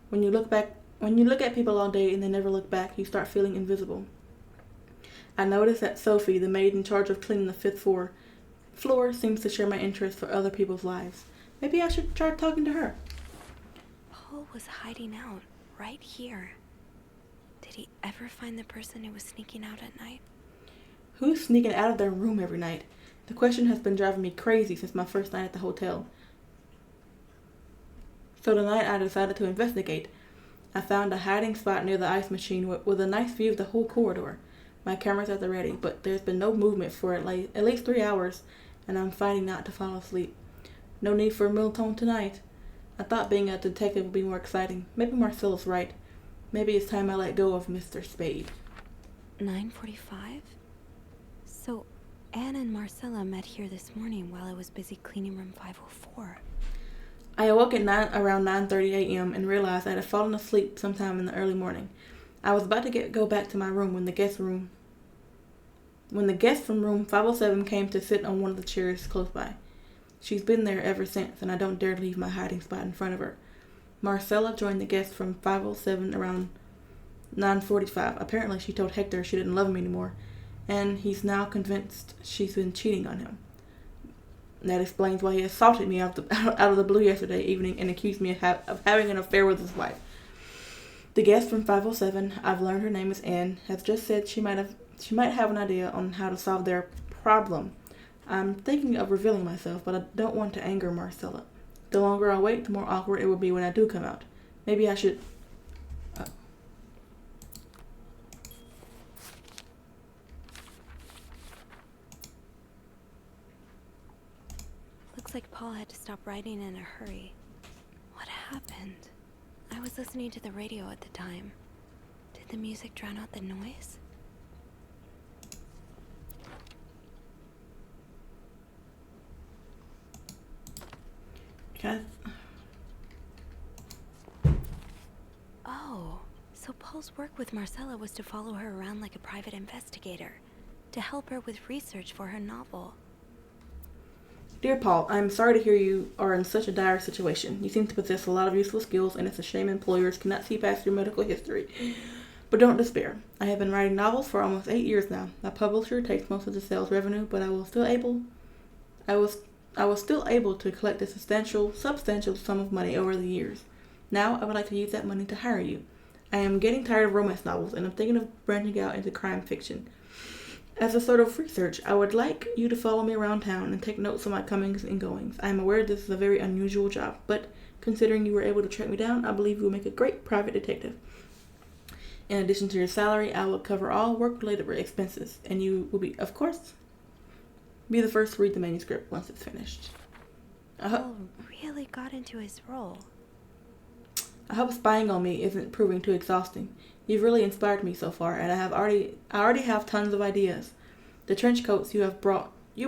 When you look at people all day and they never look back, you start feeling invisible. I noticed that Sophie, the maid in charge of cleaning the 5th floor, seems to share my interest for other people's lives. Maybe I should try talking to her. Paul was hiding out right here. Did he ever find the person who was sneaking out at night? Who's sneaking out of their room every night? The question has been driving me crazy since my first night at the hotel. So tonight I decided to investigate. I found a hiding spot near the ice machine with a nice view of the whole corridor. My camera's at the ready, but there's been no movement for at least 3 hours, and I'm fighting not to fall asleep. No need for a middle tone tonight. I thought being a detective would be more exciting. Maybe Marcella's right. Maybe it's time I let go of Mr. Spade. 9:45? So, Anne and Marcella met here this morning while I was busy cleaning room 504. I awoke at around 9:30 a.m. and realized I had fallen asleep sometime in the early morning. I was about to go back to my room when the guest from room 507 came to sit on one of the chairs close by. She's been there ever since, and I don't dare leave my hiding spot in front of her. Marcella joined the guest from 507 around 9:45. Apparently, she told Hector she didn't love him anymore, and he's now convinced she's been cheating on him. That explains why he assaulted me out of the blue yesterday evening and accused me of having an affair with his wife. The guest from 507, I've learned her name is Anne, has just said she might have an idea on how to solve their problem. I'm thinking of revealing myself, but I don't want to anger Marcella. The longer I wait, the more awkward it will be when I do come out. Maybe I should... Looks like Paul had to stop writing in a hurry. What happened? I was listening to the radio at the time. Did the music drown out the noise? Oh, so Paul's work with Marcella was to follow her around like a private investigator, to help her with research for her novel. Dear Paul, I am sorry to hear you are in such a dire situation. You seem to possess a lot of useful skills, and it's a shame employers cannot see past your medical history. But don't despair. I have been writing novels for almost 8 years now. My publisher takes most of the sales revenue, but I was still able to collect a substantial sum of money over the years. Now I would like to use that money to hire you. I am getting tired of romance novels, and I'm thinking of branching out into crime fiction. As a sort of research, I would like you to follow me around town and take notes of my comings and goings. I am aware this is a very unusual job, but considering you were able to track me down, I believe you will make a great private detective. In addition to your salary, I will cover all work-related expenses, and you will be, of course, be the first to read the manuscript once it's finished. Paul really got into his role. I hope spying on me isn't proving too exhausting. You've really inspired me so far, and I already have tons of ideas. The trench coats you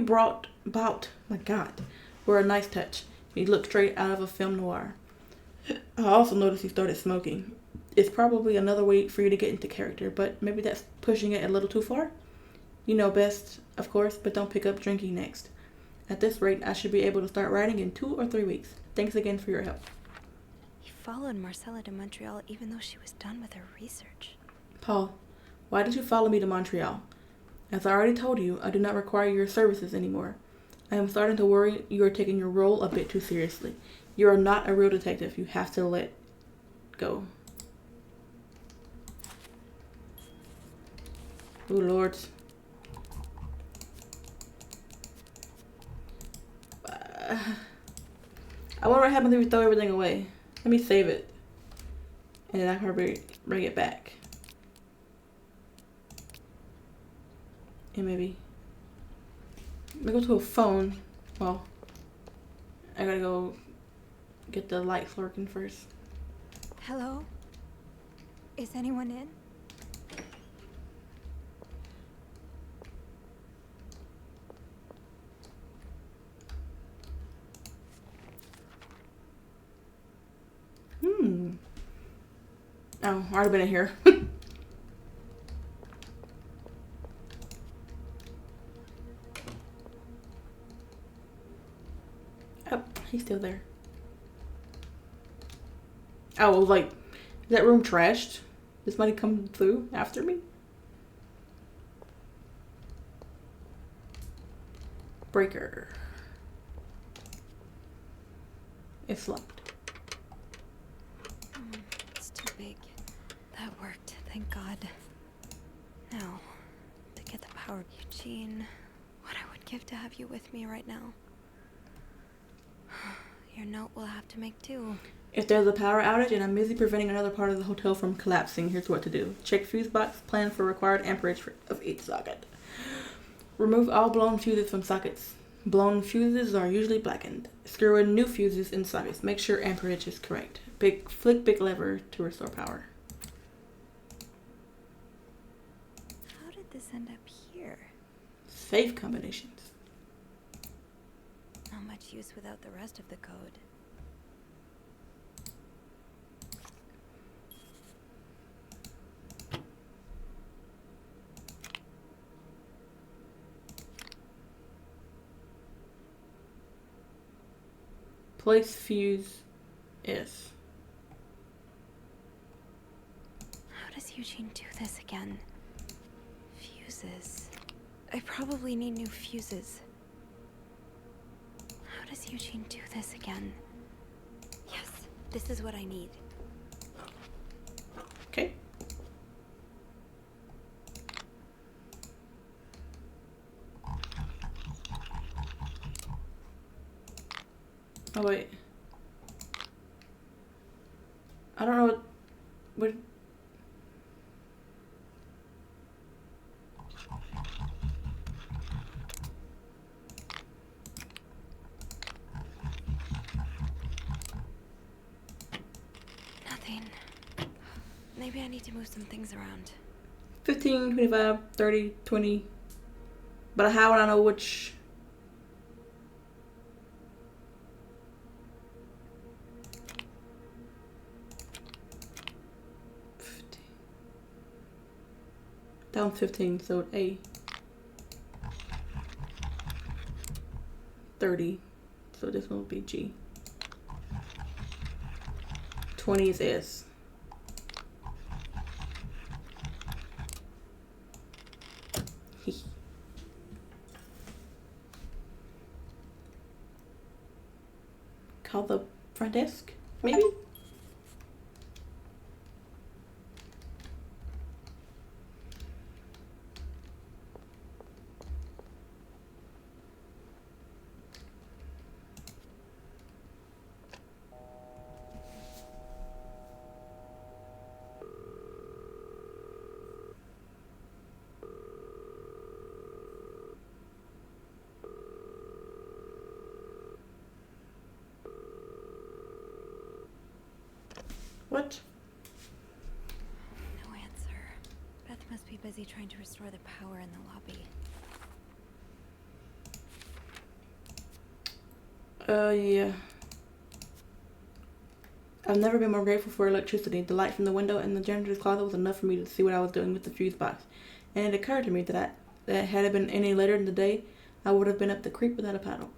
brought, my God, were a nice touch. You look straight out of a film noir. I also noticed you started smoking. It's probably another way for you to get into character, but maybe that's pushing it a little too far. You know best, of course, but don't pick up drinking next. At this rate, I should be able to start writing in 2 or 3 weeks. Thanks again for your help. He followed Marcella to Montreal even though she was done with her research. Paul, why did you follow me to Montreal? As I already told you, I do not require your services anymore. I am starting to worry you are taking your role a bit too seriously. You are not a real detective. You have to let go. Oh, Lord. I wonder what happens if we throw everything away. Let me save it. And then I can bring it back. And maybe go to a phone. Well, I gotta go get the lights working first. Hello? Is anyone in? Oh, I've already been in here. Oh, he's still there. Oh, well, like, is that room trashed? Did somebody come through after me? Breaker. It's locked. It's too big. That worked, thank God. Now, to get the power, Eugene, what I would give to have you with me right now. Your note will have to make do. If there's a power outage and I'm busy preventing another part of the hotel from collapsing, here's what to do. Check fuse box, plan for required amperage of each socket. Remove all blown fuses from sockets Blown fuses are usually blackened. Screw in new fuses in sockets. Make sure amperage is correct. Flick big lever to restore power. How did this end up here? Safe combinations. Not much use without the rest of the code. Place fuse is. How does Eugene do this again? Fuses. I probably need new fuses. How does Eugene do this again? Yes, this is what I need. Okay. Oh wait. I don't know what Nothing. Maybe I need to move some things around. 15, 25, 30, 20. But how would I know which? Down 15, so A. 30, so this one will be G. 20 is S. Call the front desk, maybe? What? No answer. Beth must be busy trying to restore the power in the lobby. Yeah. I've never been more grateful for electricity. The light from the window and the janitor's closet was enough for me to see what I was doing with the fuse box. And it occurred to me that had it been any later in the day, I would have been up the creek without a paddle.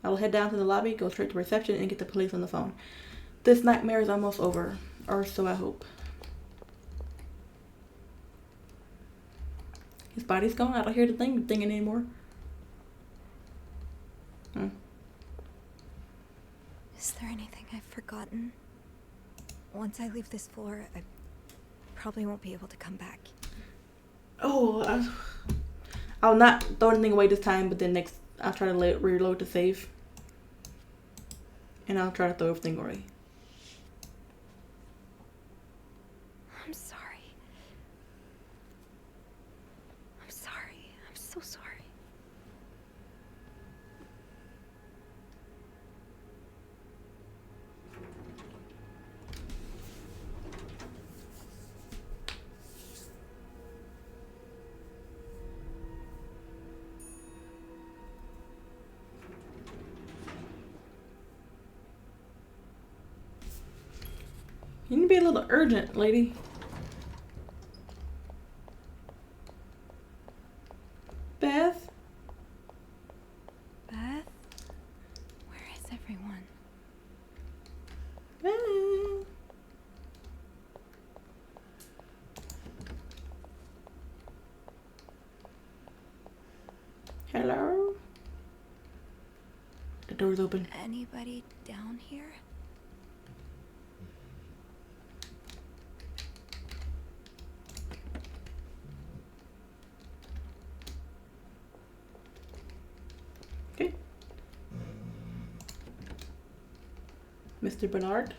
I will head down to the lobby, go straight to reception, and get the police on the phone. This nightmare is almost over. Or so I hope. His body's gone. I don't hear the thing anymore. Is there anything I've forgotten? Once I leave this floor, I probably won't be able to come back. Oh, I'll not throw anything away this time, but then next I'll try to reload the save. And I'll try to throw everything away. I'm sorry. I'm sorry. I'm so sorry. You need to be a little urgent, lady. Beth? Beth? Where is everyone? Beth? Hello? The door's open. Anybody down here? Okay. Mr. Bernard?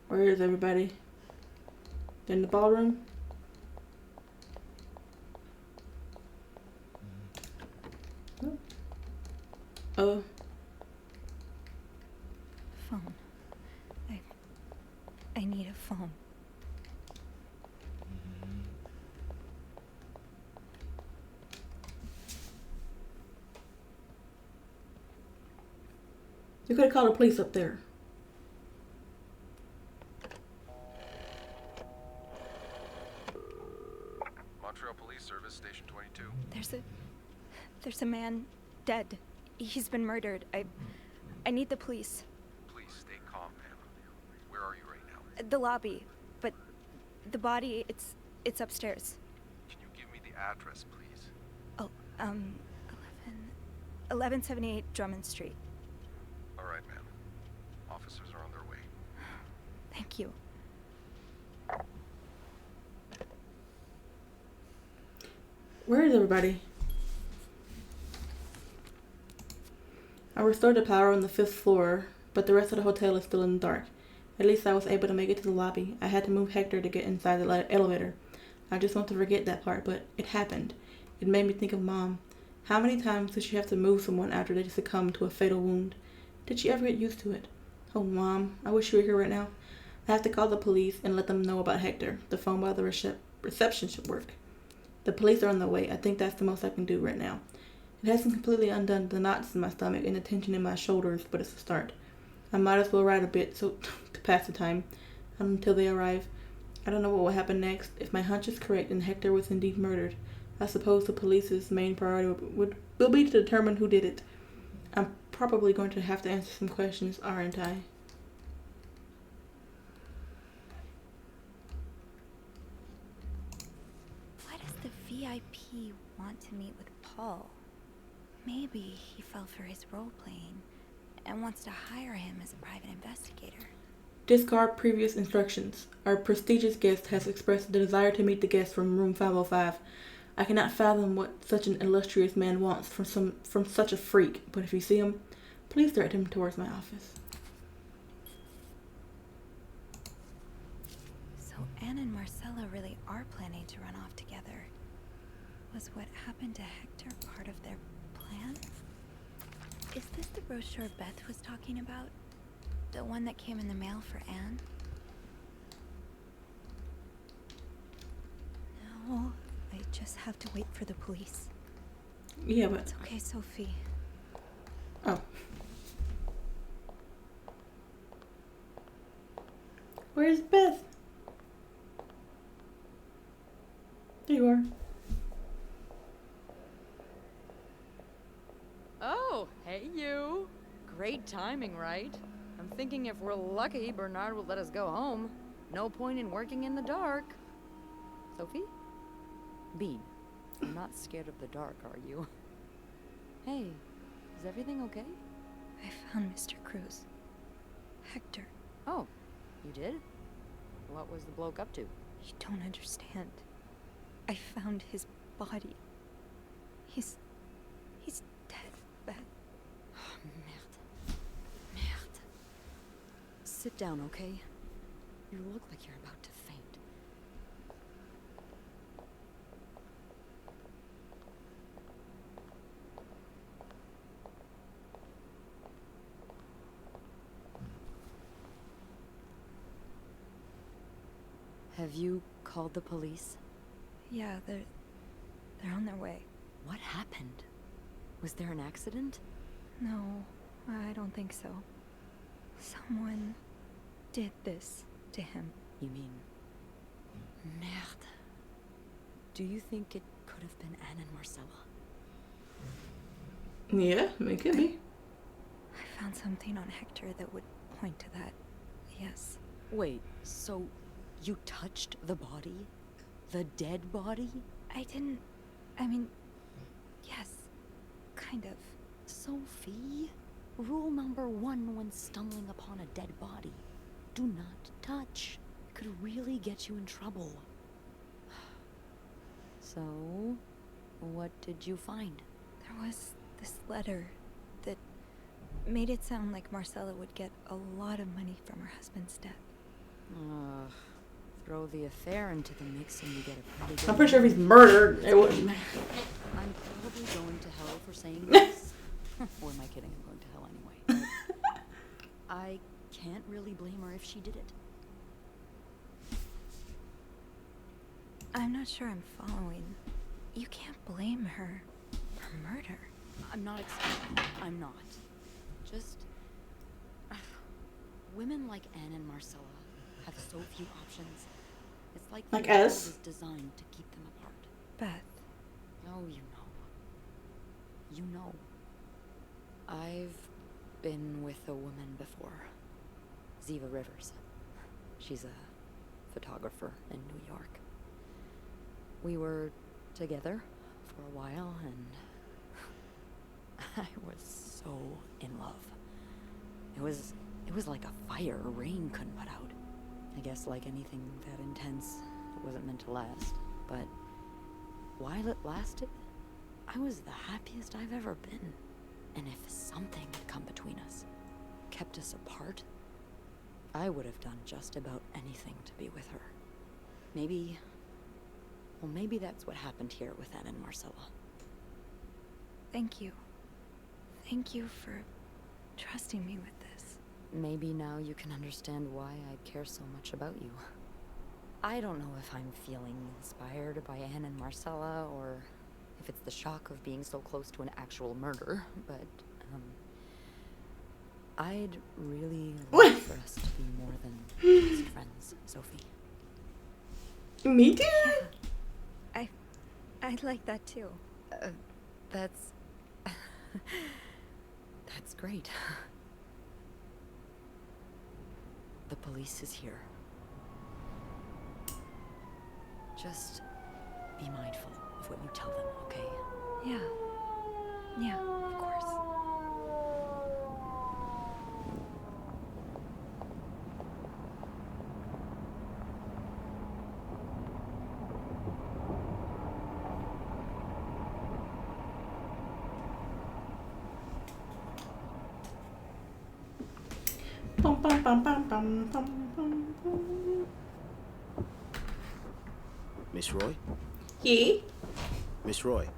Where is everybody? In the ballroom? Oh. Phone. I need a phone. You could have called the police up there. Montreal Police Service, Station 22. There's a man dead. He's been murdered. I need the police. Please stay calm, ma'am. Where are you right now? The lobby, but the body, it's upstairs. Can you give me the address, please? Oh, 1178 Drummond Street. All right, ma'am. Officers are on their way. Thank you. Where is everybody? I restored the power on the 5th floor, but the rest of the hotel is still in the dark. At least I was able to make it to the lobby. I had to move Hector to get inside the elevator. I just want to forget that part, but it happened. It made me think of Mom. How many times did she have to move someone after they succumbed to a fatal wound? Did she ever get used to it? Oh, Mom, I wish you were here right now. I have to call the police and let them know about Hector. The phone by the reception should work. The police are on their way. I think that's the most I can do right now. It hasn't completely undone the knots in my stomach and the tension in my shoulders, but it's a start. I might as well ride a bit to pass the time until they arrive. I don't know what will happen next. If my hunch is correct and Hector was indeed murdered, I suppose the police's main priority will be to determine who did it. I'm probably going to have to answer some questions, aren't I? Why does the VIP want to meet with Paul? Maybe he fell for his role-playing and wants to hire him as a private investigator. Discard previous instructions. Our prestigious guest has expressed the desire to meet the guest from room 505. I cannot fathom what such an illustrious man wants from such a freak, but if you see him, please direct him towards my office. So Anne and Marcella really are planning to run off together. Was what happened to Hector part of their plan? Is this the brochure Beth was talking about? The one that came in the mail for Anne? No, I just have to wait for the police. Yeah, but... It's okay, Sophie. Oh. Where's Beth? There you are. Oh, hey you. Great timing, right? I'm thinking if we're lucky, Bernard will let us go home. No point in working in the dark. Sophie? Bean, you're not scared of the dark, are you? Hey, is everything okay? I found Mr. Cruz. Hector. Oh, you did? What was the bloke up to? You don't understand. I found his body. He's dead, Beth. Oh, merde. Merde. Sit down, okay? You look like you're about to faint. Have you called the police? Yeah, they're on their way. What happened? Was there an accident? No, I don't think so. Someone did this to him. You mean... Merde. Do you think it could have been Anne and Marcella? Yeah, it could be. I found something on Hector that would point to that. Yes. Wait, so you touched the body? The dead body? I mean, yes, kind of. Sophie, rule number 1 when stumbling upon a dead body. Do not touch. It could really get you in trouble. So, what did you find? There was this letter that made it sound like Marcella would get a lot of money from her husband's death. Throw the affair into the mix and you get a pretty good... I'm pretty sure if he's murdered, it wouldn't. I'm probably going to hell for saying this. Or am I kidding? I'm going to hell anyway. But I can't really blame her if she did it. I'm not sure I'm following. You can't blame her for murder. I'm not I'm not. Just... women like Anne and Marcella have so few options. It's like the Like world us? is designed to keep them apart. Beth. Oh, you know. You know. I've been with a woman before. Ziva Rivers. She's a photographer in New York. We were together for a while, and I was so in love. It was like a fire rain couldn't put out. I guess like anything that intense, it wasn't meant to last. But while it lasted, I was the happiest I've ever been. And if something had come between us, kept us apart, I would have done just about anything to be with her. Maybe that's what happened here with Anne and Marcella. Thank you. Thank you for trusting me with this. Maybe now you can understand why I care so much about you. I don't know if I'm feeling inspired by Anne and Marcella, or if it's the shock of being so close to an actual murder, but, I'd really like for us to be more than just friends, Sophie. Me too. I'd like that too. That's... that's great. The police is here. Just be mindful of what you tell them, okay? Yeah. Yeah, of course. Bum, bum, bum, bum, bum, bum, bum, bum. Miss Roy? Yeah. Miss Roy?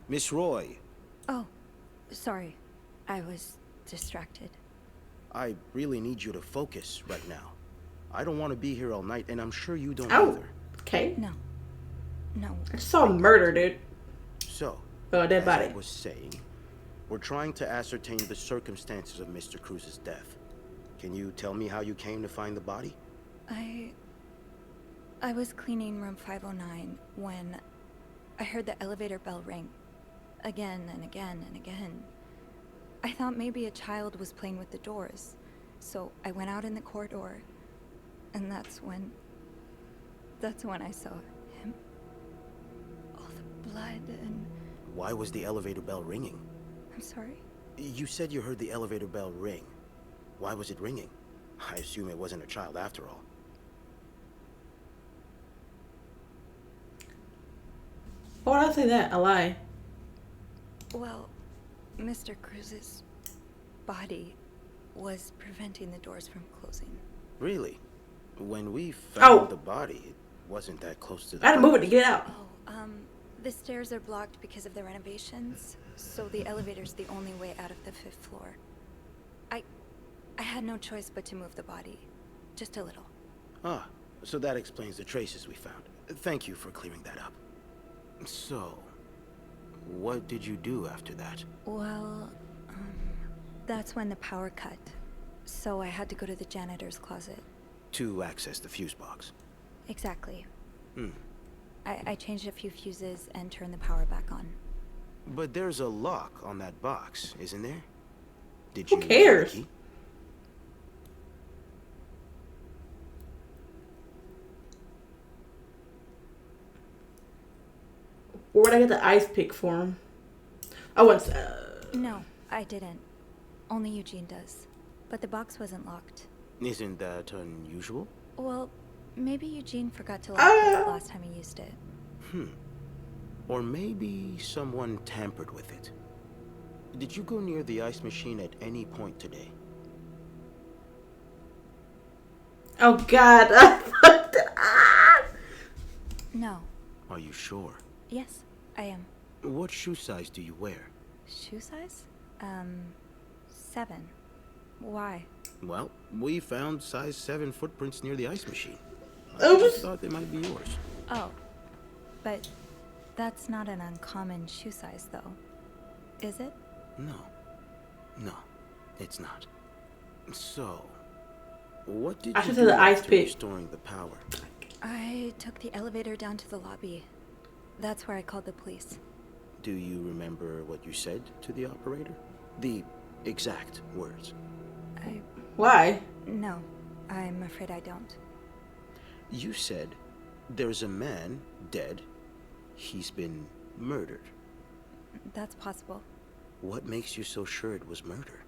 Miss Roy! Oh, sorry. I was distracted. I really need you to focus right now. I don't want to be here all night, and I'm sure you don't Oh. either. Okay. No. No. I just saw murder, dude. So, Oh, dead as body. I was saying, we're trying to ascertain the circumstances of Mr. Cruz's death. Can you tell me how you came to find the body? I was cleaning room 509 when I heard the elevator bell ring. Again and again and again. I thought maybe a child was playing with the doors, so I went out in the corridor, and that's when I saw him. All the blood and... Why was the elevator bell ringing? I'm sorry? You said you heard the elevator bell ring. Why was it ringing? I assume it wasn't a child after all. Why would I say that? A lie. Well, Mr. Cruz's body was preventing the doors from closing. Really? When we found Oh. the body, it wasn't that close to the... I had to move it to get out. Oh, the stairs are blocked because of the renovations, so the elevator's the only way out of the 5th floor. I had no choice but to move the body. Just a little. Ah, so that explains the traces we found. Thank you for clearing that up. So, what did you do after that? Well, that's when the power cut. So I had to go to the janitor's closet. To access the fuse box. Exactly. Hmm. I changed a few fuses and turned the power back on. But there's a lock on that box, isn't there? Did Who you... cares? Key? Where would I get the ice pick for him? I once. No, I didn't. Only Eugene does. But the box wasn't locked. Isn't that unusual? Well, maybe Eugene forgot to lock it last time he used it. Or maybe someone tampered with it. Did you go near the ice machine at any point today? Oh God! I fucked it up. No. Are you sure? Yes, I am. What shoe size do you wear? Shoe size? 7. Why? Well, we found size 7 footprints near the ice machine. I Oh, just thought they might be yours. Oh, but that's not an uncommon shoe size, though. Is it? No. No, it's not. So, what did I you should do say the ice after pick. restoring the power? I took the elevator down to the lobby. That's where I called the police. Do you remember what you said to the operator? The exact words. Why? No, I'm afraid I don't. You said, there's a man dead. He's been murdered. That's possible. What makes you so sure it was murder?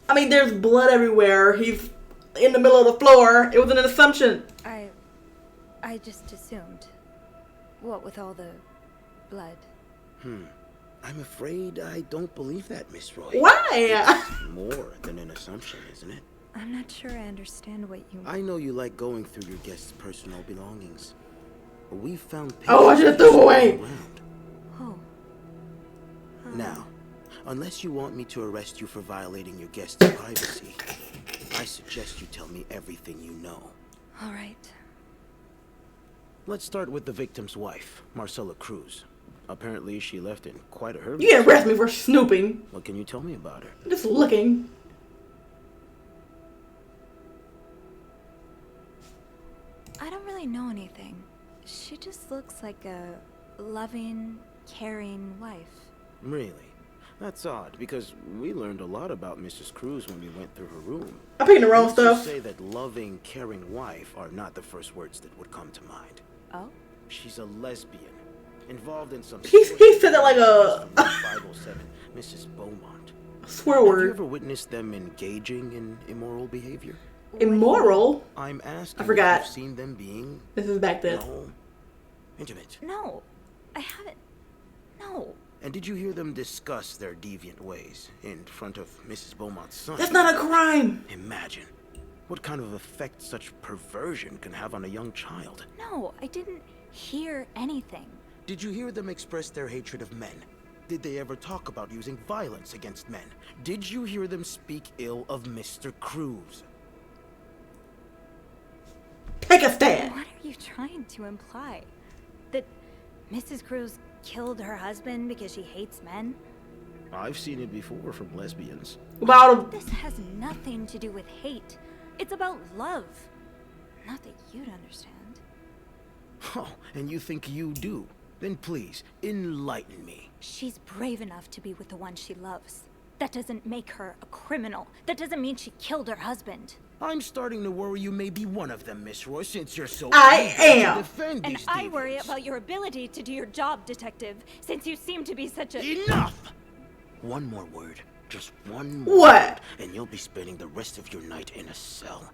I mean, there's blood everywhere. He's in the middle of the floor. It was an assumption. I just assumed. What with all the blood? I'm afraid I don't believe that, Miss Roy. Why? It's more than an assumption, isn't it? I'm not sure I understand what you... I know you like going through your guests' personal belongings. We found Oh, I should've threw them away. around. Oh. Now, unless you want me to arrest you for violating your guests' privacy, I suggest you tell me everything you know. All right. Let's start with the victim's wife, Marcella Cruz. Apparently, she left in quite a hurry. You can't arrest me for snooping. What can you tell me about her? Just looking. I don't really know anything. She just looks like a loving, caring wife. Really? That's odd, because we learned a lot about Mrs. Cruz when we went through her room. I'm picking the wrong Let's just stuff. say that loving, caring wife are not the first words that would come to mind. Oh? She's a lesbian, involved in some... He said that like a 507, Mrs. Beaumont. swear Have you word. ever witnessed them engaging in immoral behavior? Immoral? I'm asking I forgot. if you've seen them being, This is back then. intimate. No, I haven't. No. And did you hear them discuss their deviant ways in front of Mrs. Beaumont's son? That's not a crime. Imagine what kind of effect such perversion can have on a young child. No, I didn't hear anything. Did you hear them express their hatred of men? Did they ever talk about using violence against men? Did you hear them speak ill of Mr. Cruz? Take a stand. What are you trying to imply? That Mrs. Cruz killed her husband because she hates men? I've seen it before from lesbians. About This has nothing to do with hate. It's about love. Not that you'd understand. Oh, and you think you do? Then please, enlighten me. She's brave enough to be with the one she loves. That doesn't make her a criminal. That doesn't mean she killed her husband. I'm starting to worry you may be one of them, Miss Roy, since you're so I eager to am. defend And these I worry deviants. about your ability to do your job, detective, since you seem to be such a... Enough! One more word. Just one more What? word, and you'll be spending the rest of your night in a cell.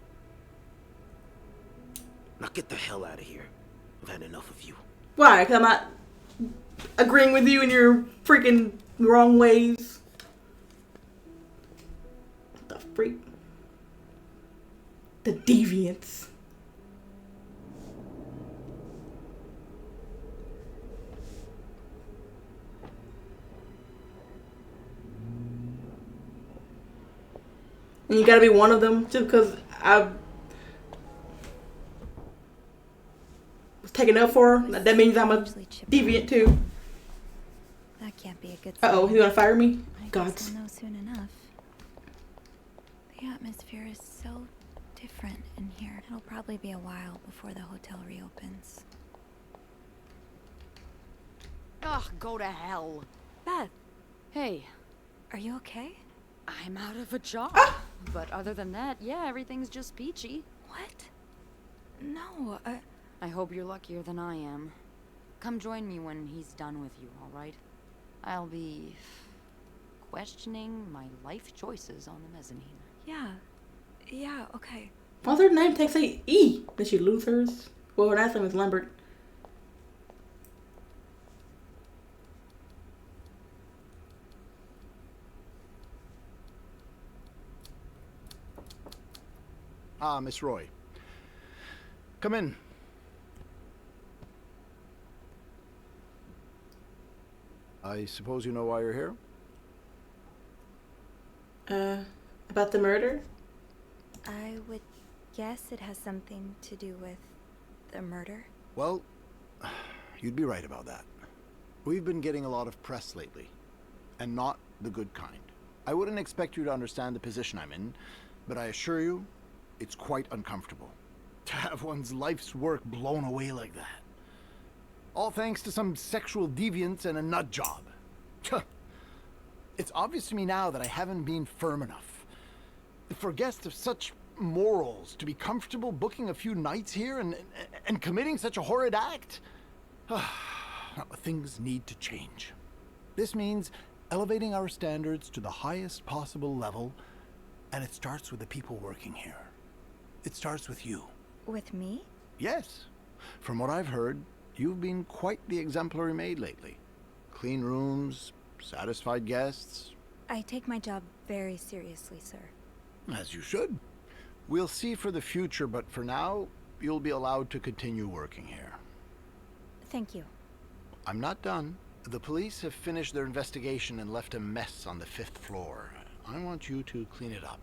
Now get the hell out of here. I've had enough of you. why? Because I'm not agreeing with you in your freaking wrong ways. What the freak? The deviants. And you gotta be one of them just because I was taken up for her. That means I'm a Usually chip deviant too. That can't be a good Uh oh, sign. he's gonna fire me? I God. guess I'll know soon enough. The atmosphere is so different in here. It'll probably be a while before the hotel reopens. Ugh, go to hell. Beth, Hey, are you okay? I'm out of a job. But other than that, yeah, everything's just peachy. What? No, I hope you're luckier than I am. Come join me when he's done with you, all right? I'll be questioning my life choices on the mezzanine. yeah, okay. What's her name? Takes a E. Did she lose hers? Well, her last name is Lambert. Ah, Miss Roy. Come in. I suppose you know why you're here? About the murder? I would guess it has something to do with the murder. Well, you'd be right about that. We've been getting a lot of press lately, and not the good kind. I wouldn't expect you to understand the position I'm in, but I assure you, it's quite uncomfortable. To have one's life's work blown away like that. All thanks to some sexual deviance and a nut job. It's obvious to me now that I haven't been firm enough. For guests of such morals to be comfortable booking a few nights here and committing such a horrid act. Things need to change. This means elevating our standards to the highest possible level, and it starts with the people working here. It starts with you. With me? Yes. From what I've heard, you've been quite the exemplary maid lately. Clean rooms, satisfied guests. I take my job very seriously, sir. As you should. We'll see for the future, but for now, you'll be allowed to continue working here. Thank you. I'm not done. The police have finished their investigation and left a mess on the 5th floor. I want you to clean it up.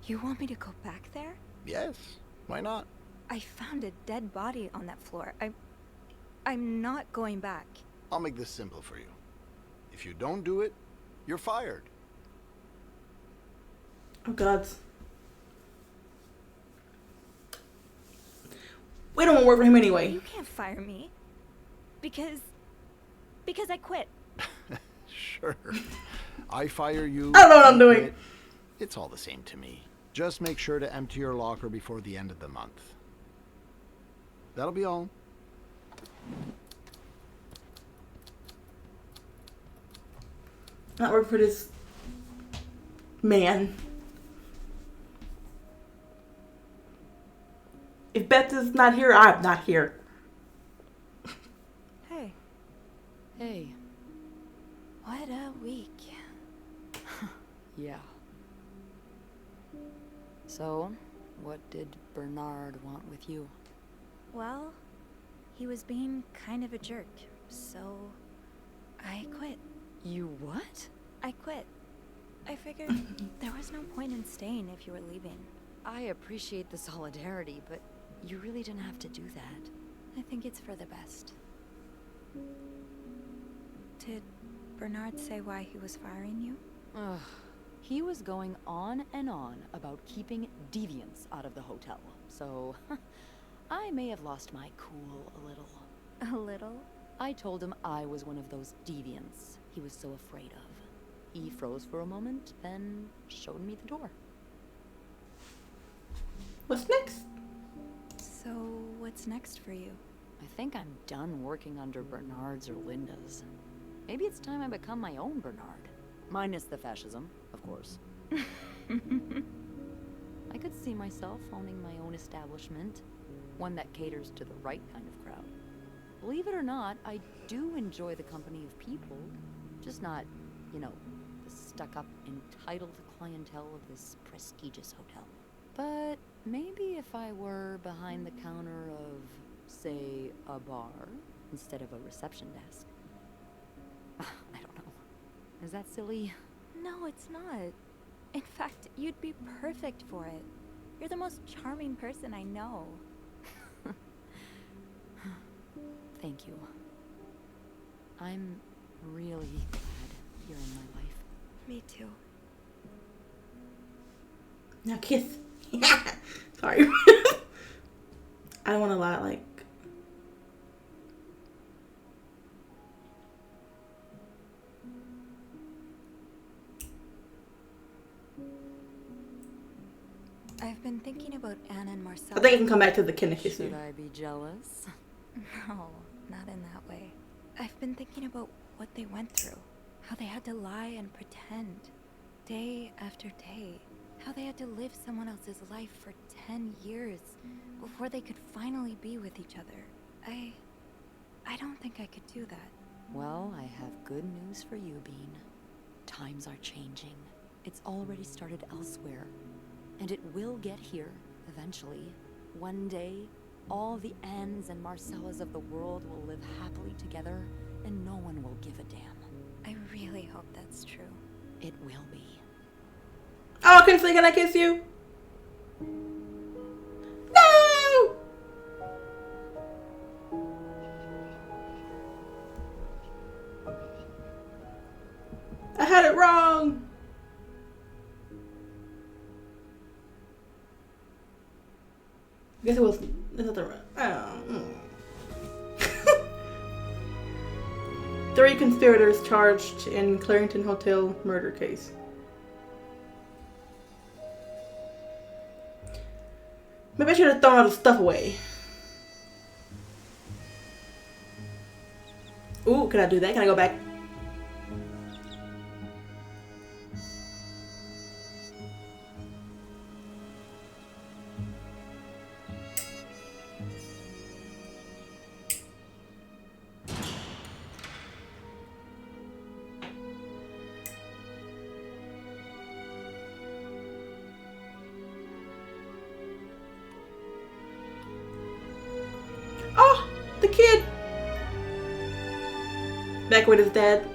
You want me to go back there? Yes, why not? I found a dead body on that floor. I'm not going back. I'll make this simple for you. If you don't do it, you're fired. Oh, God. We don't want to work for him anyway. You can't fire me. Because I quit. Sure. I fire you. I don't know what I'm doing. It's all the same to me. Just make sure to empty your locker before the end of the month. That'll be all. Not work for this man. If Beth is not here, I'm not here. Hey. Hey. What a week. Yeah. So, what did Bernard want with you? Well, he was being kind of a jerk, so I quit. You what? I quit. I figured there was no point in staying if you were leaving. I appreciate the solidarity, but you really didn't have to do that. I think it's for the best. Did Bernard say why he was firing you? Ugh. He was going on and on about keeping deviants out of the hotel, so I may have lost my cool a little. A little? I told him I was one of those deviants he was so afraid of. He froze for a moment, then showed me the door. What's next? So, what's next for you? I think I'm done working under Bernard's or Linda's. Maybe it's time I become my own Bernard. Minus the fascism, of course. I could see myself owning my own establishment, one that caters to the right kind of crowd. Believe it or not, I do enjoy the company of people, just not, you know, the stuck-up, entitled clientele of this prestigious hotel. But maybe if I were behind the counter of, say, a bar, instead of a reception desk. I don't know. Is that silly? No, it's not. In fact, you'd be perfect for it. You're the most charming person I know. Thank you. I'm really glad you're in my life. Me too. Now kiss. Sorry. I don't want to lie, like. I've been thinking about Anna and Marcel. I think I can come back to the kinda kiss Should you. I be jealous? No, not in that way. I've been thinking about what they went through. How they had to lie and pretend. Day after day. How they had to live someone else's life for 10 years before they could finally be with each other. I don't think I could do that. Well, I have good news for you, Bean. Times are changing. It's already started elsewhere. And it will get here, eventually. One day, all the Annes and Marcellas of the world will live happily together, and no one will give a damn. I really hope that's true. It will be. Oh, Kinsley, can I kiss you? No! I had it wrong. I guess it was. There's nothing wrong. 3 conspirators charged in Clarington Hotel murder case. Maybe I should have thrown all the stuff away. Ooh, can I do that? Can I go back? Oh, the kid. Back with his dad.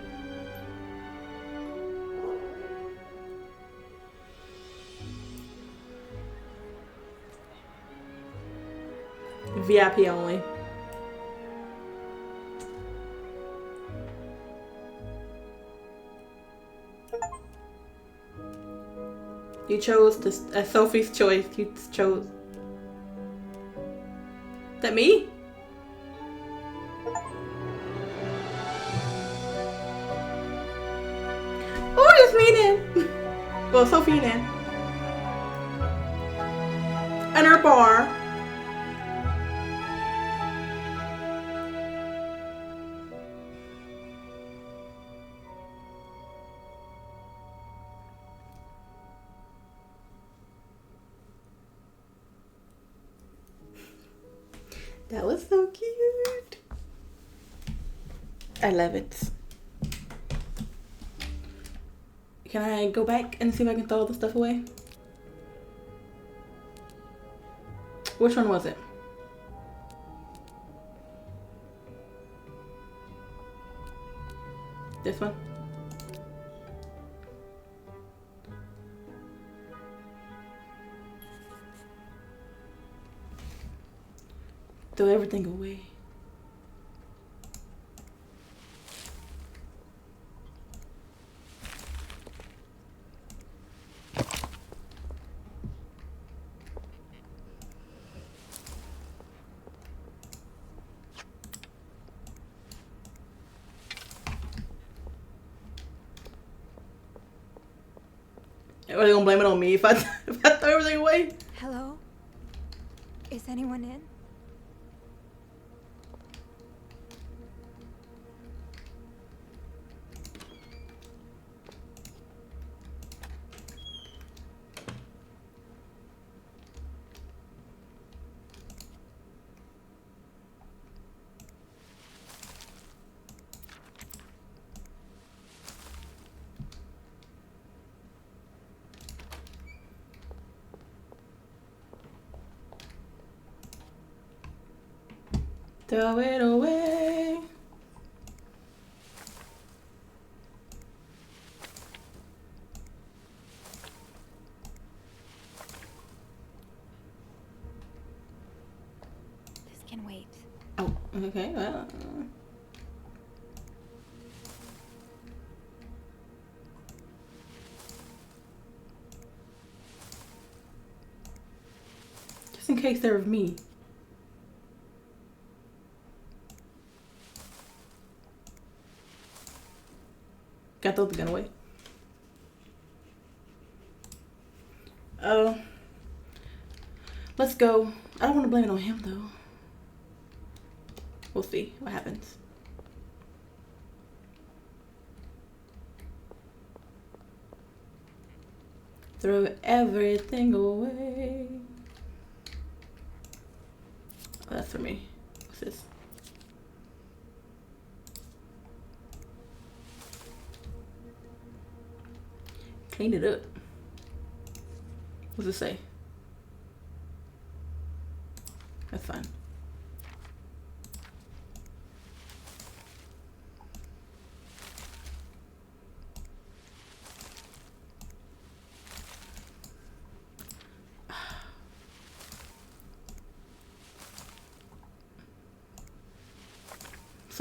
VIP only. You chose this. Sophie's choice. You chose. Is that me? Oh, it's me then. Well, Sophie then. And her bar. That was so cute. I love it. Can I go back and see if I can throw all the stuff away? Which one was it? This one? Throw everything away. Are they gonna blame it on me if I throw everything away? Hello? Is anyone in? Throw it away. This can wait. Oh, okay. Well. Just in case they're of me. Got throw the gun away. Oh. Let's go. I don't want to blame it on him though. We'll see what happens. Throw everything away. Oh, that's for me. What's this? Clean it up. What's it say? That's fine.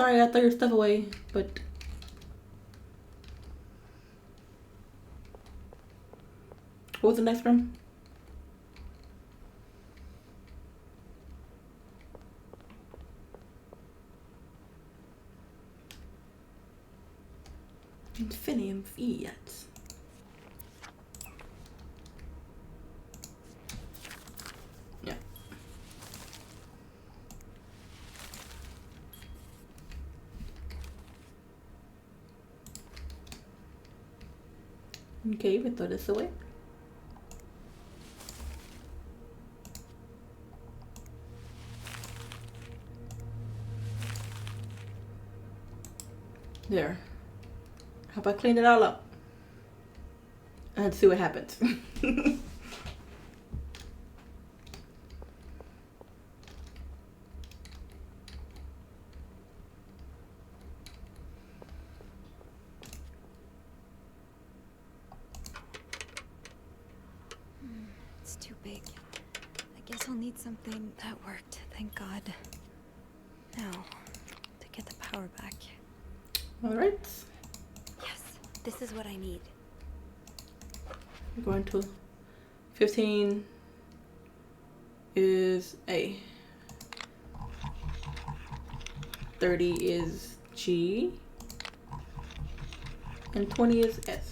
Sorry, I threw your stuff away, but what was the next room? Infinium Fiat. Yeah. Okay, we throw this away. There. How about I clean it all up? And see what happens. It's too big. I guess I'll need something that worked, thank God. Now, to get the power back. Alright. Yes, this is what I need. We're going to 15 is A. 30 is G. And 20 is S.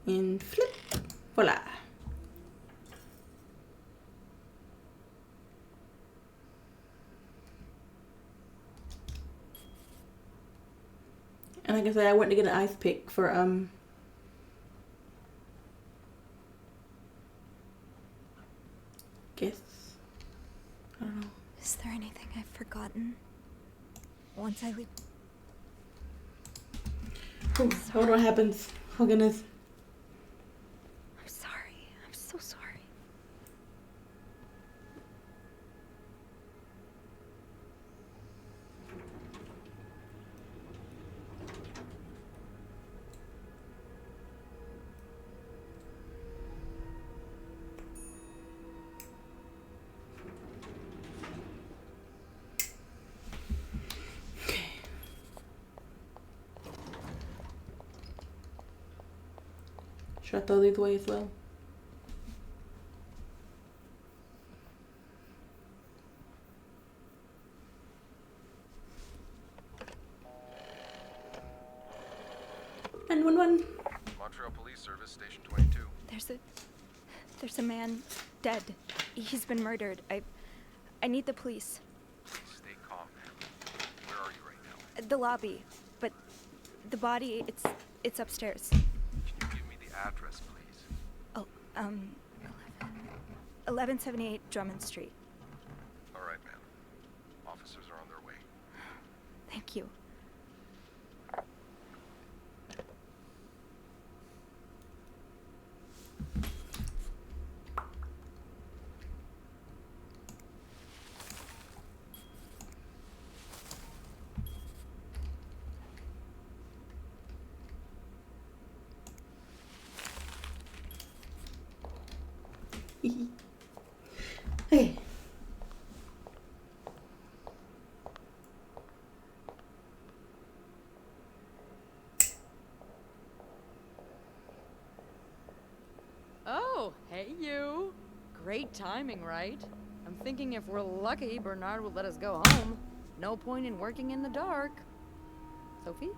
And flip. Voila. And like I said, I went to get an ice pick for guess. I don't know. Is there anything I've forgotten? Once I leave. Oh, hold on, what happens? Oh goodness. I'm sorry. I'm so sorry. Okay. Should I throw these away as well? And one. Montreal Police Service, Station 22. There's a man dead. He's been murdered. I need the police. Please stay calm, ma'am. Where are you right now? The lobby. But the body, it's upstairs. Can you give me the address, please? Oh, 1178 Drummond Street. All right, ma'am. Officers are on their way. Thank you. Hey. Oh, hey you. Great timing, right? I'm thinking if we're lucky, Bernard will let us go home. No point in working in the dark. Sophie?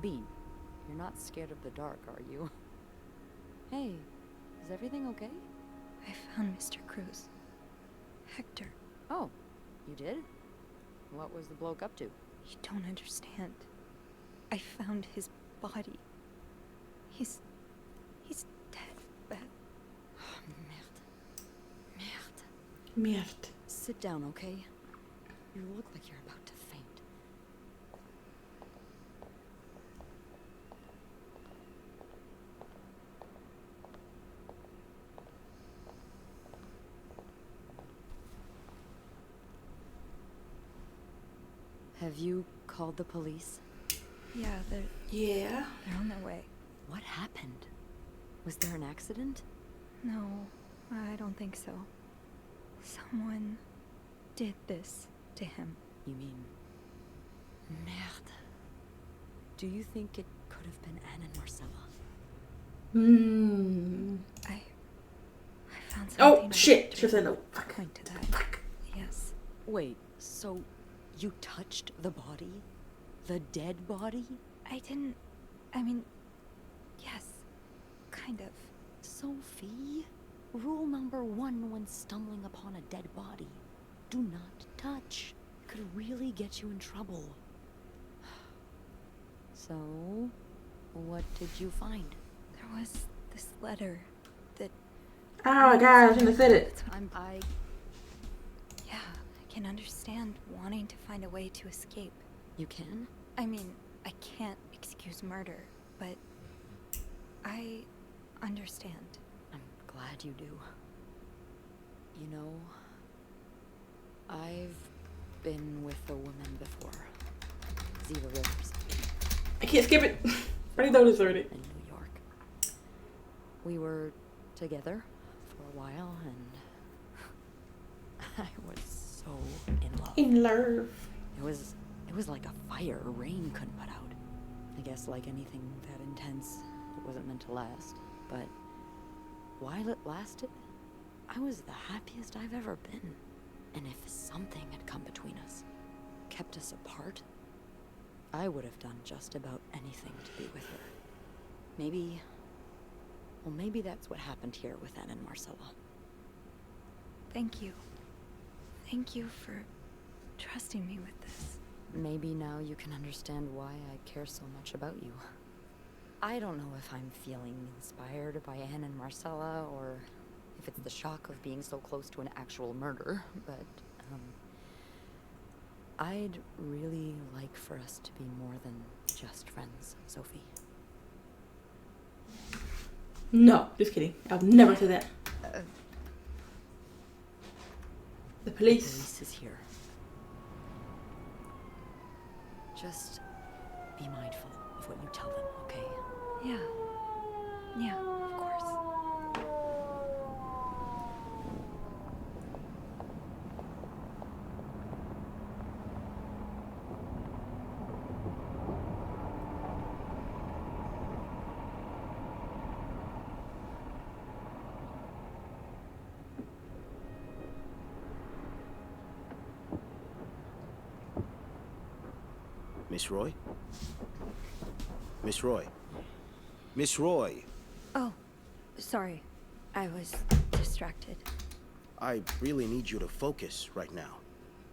Bean, you're not scared of the dark, are you? Hey, is everything okay? I found Mr. Cruz. Hector. Oh, you did? What was the bloke up to? You don't understand. I found his body. He's dead, Beth. Oh, merde. Merde. Merde. Sit down, okay? You look like you're about to faint. Have you called the police? Yeah, they're Yeah. on their way. What happened? Was there an accident? No, I don't think so. Someone did this to him. You mean... Merde. Do you think it could have been Anne and Marcella? I found something. Oh, shit. Should have said no. Fuck. Point to that. Fuck. Yes. Wait, so you touched the body? The dead body? I didn't... I mean... Yes. Kind of. Sophie, rule number 1 when stumbling upon a dead body. Do not touch. It could really get you in trouble. So, what did you find? There was this letter that... Oh my god, I shouldn't have said it. Yeah, I can understand wanting to find a way to escape. You can? I mean, I can't excuse murder, but I understand. I'm glad you do. You know, I've been with a woman before. Ziva Rivers. I can't skip it. Already know this already. In New York. We were together for a while, and I was so in love. In love. It was like a fire rain couldn't put out. I guess like anything that intense, it wasn't meant to last. But while it lasted, I was the happiest I've ever been. And if something had come between us, kept us apart, I would have done just about anything to be with her. Maybe that's what happened here with Anne and Marcella. Thank you. Thank you for trusting me with this. Maybe now you can understand why I care so much about you. I don't know if I'm feeling inspired by Anne and Marcella, or if it's the shock of being so close to an actual murder, but, I'd really like for us to be more than just friends, Sophie. No, just kidding. I'll never say that. The police. The police is here. Just be mindful of what you tell them, okay? Yeah. Yeah, of course. Miss Roy? Miss Roy? Miss Roy! Oh, sorry. I was distracted. I really need you to focus right now.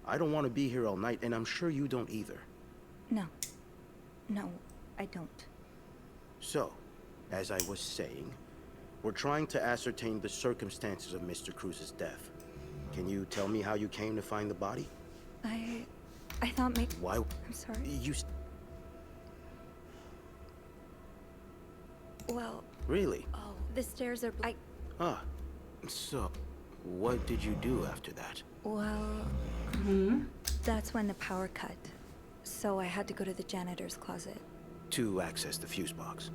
I don't want to be here all night, and I'm sure you don't either. No. No, I don't. So, as I was saying, we're trying to ascertain the circumstances of Mr. Cruz's death. Can you tell me how you came to find the body? I thought maybe... Why? I'm sorry. You... Well... Really? Oh, the stairs are... Ah. So, what did you do after that? Well... That's when the power cut. So I had to go to the janitor's closet. To access the fuse box.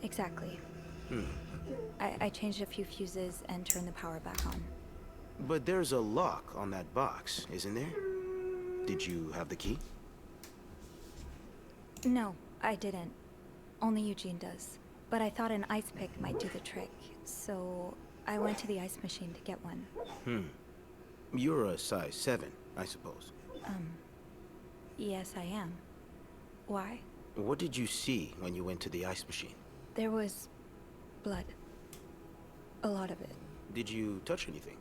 Exactly. I changed a few fuses and turned the power back on. But there's a lock on that box, isn't there? Did you have the key? No, I didn't. Only Eugene does. But I thought an ice pick might do the trick, so I went to the ice machine to get one. You're a size 7, I suppose. Yes, I am. Why? What did you see when you went to the ice machine? There was blood. A lot of it. Did you touch anything?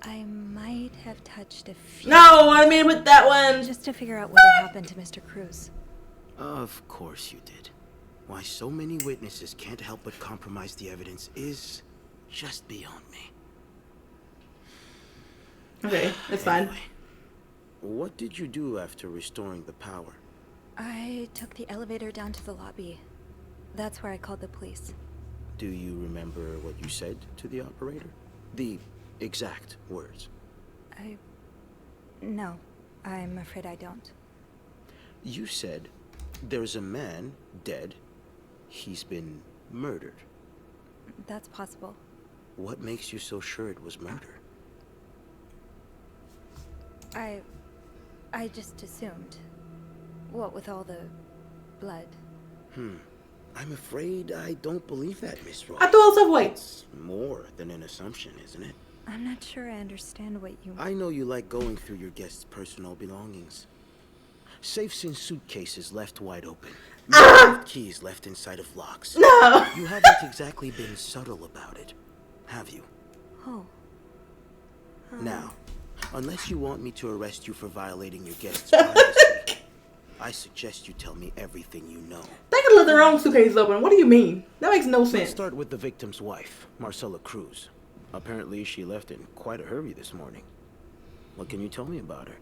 I might have touched a few... No, I mean with that one. Just to figure out what had happened to Mr. Cruz. Of course you did. Why so many witnesses can't help but compromise the evidence is just beyond me. Okay, that's fine. Anyway, what did you do after restoring the power? I took the elevator down to the lobby. That's where I called the police. Do you remember what you said to the operator? The exact words. No, I'm afraid I don't. You said, there's a man dead He's been murdered. That's possible. What makes you so sure it was murder? I just assumed. What with all the blood. I'm afraid I don't believe that, Miss Roy. I thought it was weight. It's more than an assumption, isn't it? I'm not sure I understand what you... I know you like going through your guests' personal belongings. Safes in suitcases left wide open. Keys left inside of locks. No. You haven't exactly been subtle about it, have you? Oh. Now, unless you want me to arrest you for violating your guests' privacy, I suggest you tell me everything you know. They could let their own suitcases open. What do you mean? That makes no Let's sense. start with the victim's wife, Marcella Cruz. Apparently, she left in quite a hurry this morning. What can you tell me about her?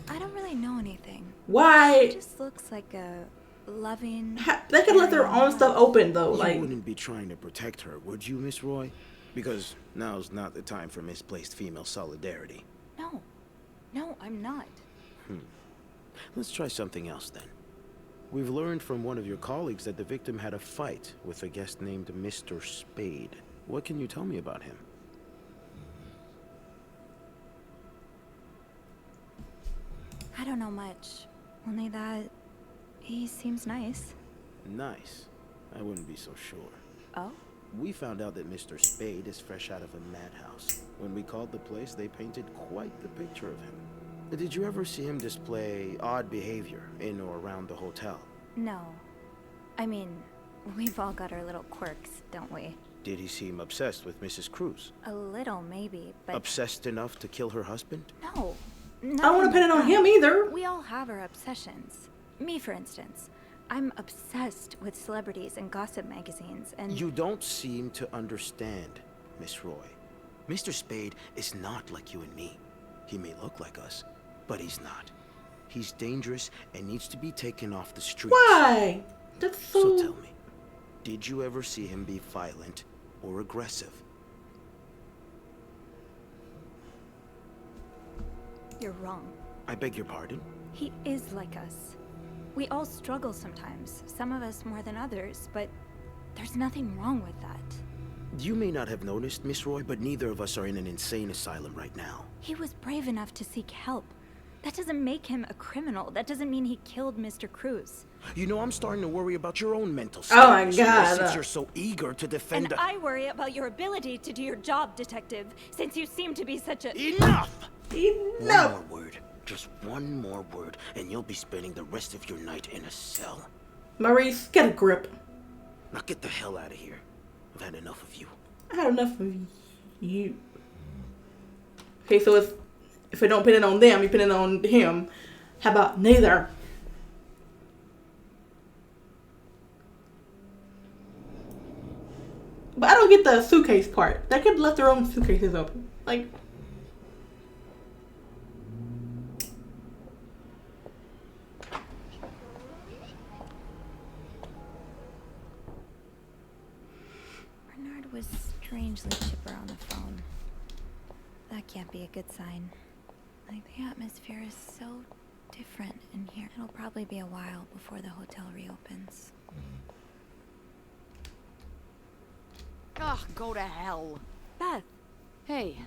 I don't really know anything. Why? She just looks like a loving... They could let their own stuff open, though. You Like, wouldn't be trying to protect her, would you, Miss Roy? Because now's not the time for misplaced female solidarity. No. No, I'm not. Let's try something else then. We've learned from one of your colleagues that the victim had a fight with a guest named Mr. Spade. What can you tell me about him? I don't know much. Only that he seems nice. Nice. I wouldn't be so sure. Oh? We found out that Mr. Spade is fresh out of a madhouse. When we called the place, they painted quite the picture of him. Did you ever see him display odd behavior in or around the hotel? No. I mean, we've all got our little quirks, don't we? Did he seem obsessed with Mrs. Cruz? A little, maybe, but... Obsessed enough to kill her husband? No. I don't want to pin it on him either. We all have our obsessions. Me, for instance. I'm obsessed with celebrities and gossip magazines, and... You don't seem to understand, Miss Roy. Mr. Spade is not like you and me. He may look like us, but he's not. He's dangerous and needs to be taken off the streets. Why? That's So tell me, did you ever see him be violent or aggressive? You're wrong. I beg your pardon? He is like us. We all struggle sometimes, some of us more than others, but there's nothing wrong with that. You may not have noticed, Miss Roy, but neither of us are in an insane asylum right now. He was brave enough to seek help. That doesn't make him a criminal. That doesn't mean he killed Mr. Cruz. You know, I'm starting to worry about your own mental state. Oh my Miss Roy, God. since you're so eager to defend And I worry about your ability to do your job, Detective, since you seem to be such a... Enough! One No. more word. Just one more word, and you'll be spending the rest of your night in a cell. Maurice, get a grip. Now get the hell out of here. I've had enough of you. I had enough of you. Okay, so if I don't pin it on them, you pin it on him. How about neither? But I don't get the suitcase part. They could let their own suitcases open. Like... Bernard was strangely chipper on the phone. That can't be a good sign. Like, the atmosphere is so different in here. It'll probably be a while before the hotel reopens. Ugh, go to hell. Beth, Hey,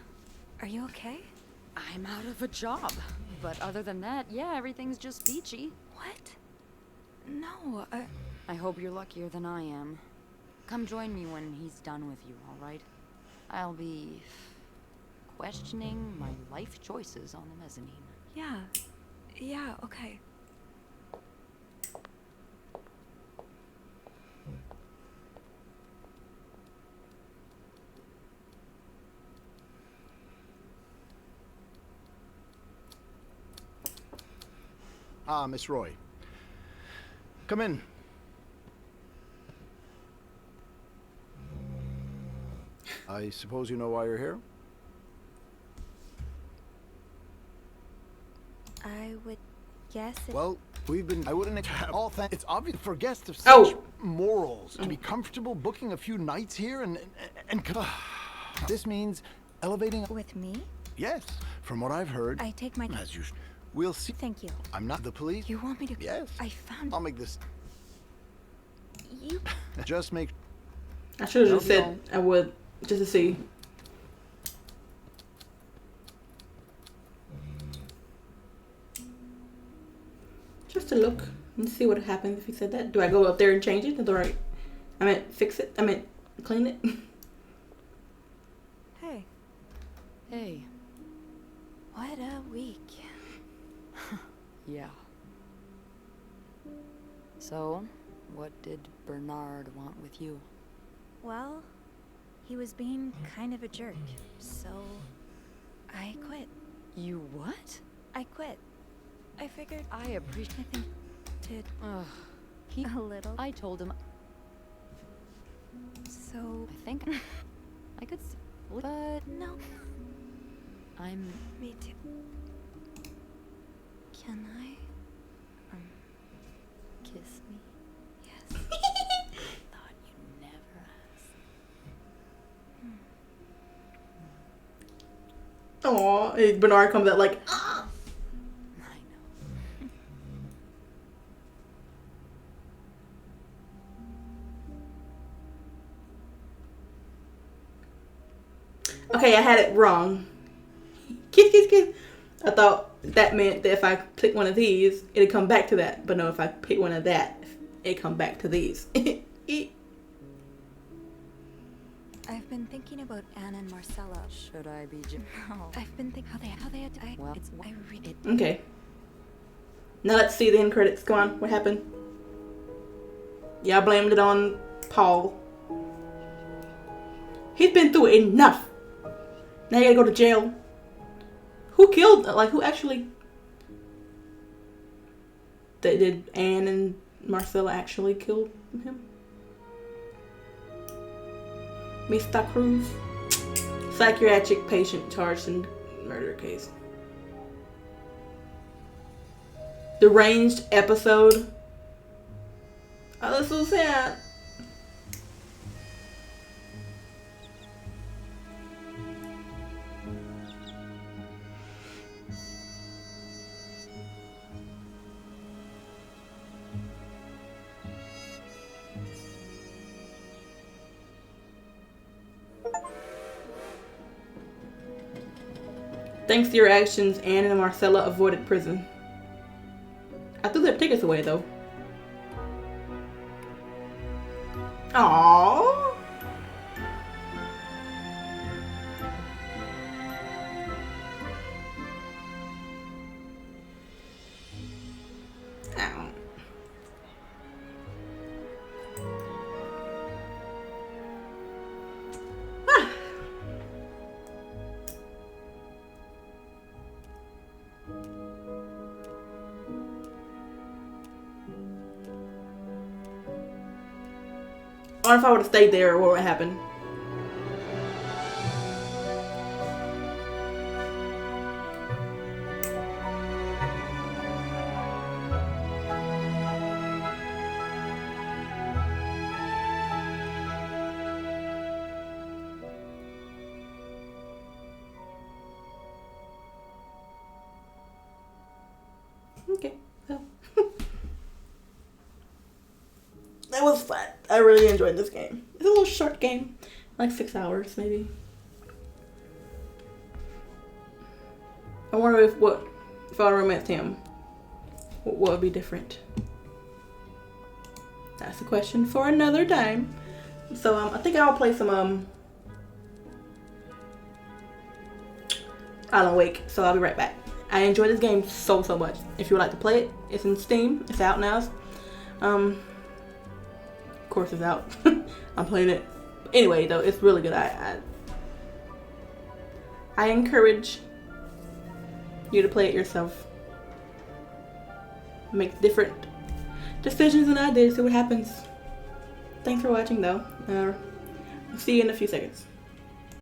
are you okay? I'm out of a job. But other than that, yeah, everything's just peachy. What? No, I hope you're luckier than I am. Come join me when he's done with you, alright? I'll be questioning my life choices on the mezzanine. yeah, okay. Ah, Miss Roy. Come in. I suppose you know why you're here? I would guess it... Well, I wouldn't expect all thanks. It's obvious for guests of such Oh. morals to be comfortable booking a few nights here and this means Elevating. With me? Yes, from what I've heard. I take my... As you. We'll see. Thank you. I'm not the police. You want me to... Yes. I found... I'll make this. You... Just make. I should have just said I would, just to see. Just to look and see what happens if he said that. Do I go up there and change it? I meant fix it. I meant clean it. Hey. Hey. What a week. Yeah. So, what did Bernard want with you? Well, he was being kind of a jerk, so I quit. You what? I quit. I figured I appreciate... I think to He... a little. I told him... So I think... I could... But... no. I'm... Me too. Can I? Kiss me? Yes. Thought you'd never ask. Aw, Bernard comes out like, I know. okay, I had it wrong. Kiss, kiss, kiss. I thought that meant that if I pick one of these, it'd come back to that. But no, if I pick one of that, it'd come back to these. I've been thinking about Anne and Marcella. Should I be... No. I've been thinking how they had... Well, I really... Okay. Now let's see the end credits. Go on. What happened? Y'all blamed it on Paul. He's been through enough. Now you gotta go to jail. Who killed? Like, who actually... Did Anne and Marcella actually kill him? Mr. Cruz? Psychiatric patient charged in murder case. Deranged episode. Oh, that's so sad. Thanks to your actions, Anne and Marcella avoided prison. I threw their tickets away, though. Aww. Ow. Ah. Or if I would have stayed there, what would happen? Okay, well. That was fun. I really enjoyed this game. It's a little short game. Like 6 hours, maybe. I wonder if I romanced him, what would be different? That's a question for another time. So, I think I'll play some, Alan Wake. So, I'll be right back. I enjoyed this game so much. If you would like to play it, it's in Steam. It's out now. Of course it's out. I'm playing it. Anyway, though, it's really good. I encourage you to play it yourself. Make different decisions than I did. See what happens. Thanks for watching, though. I'll see you in a few seconds.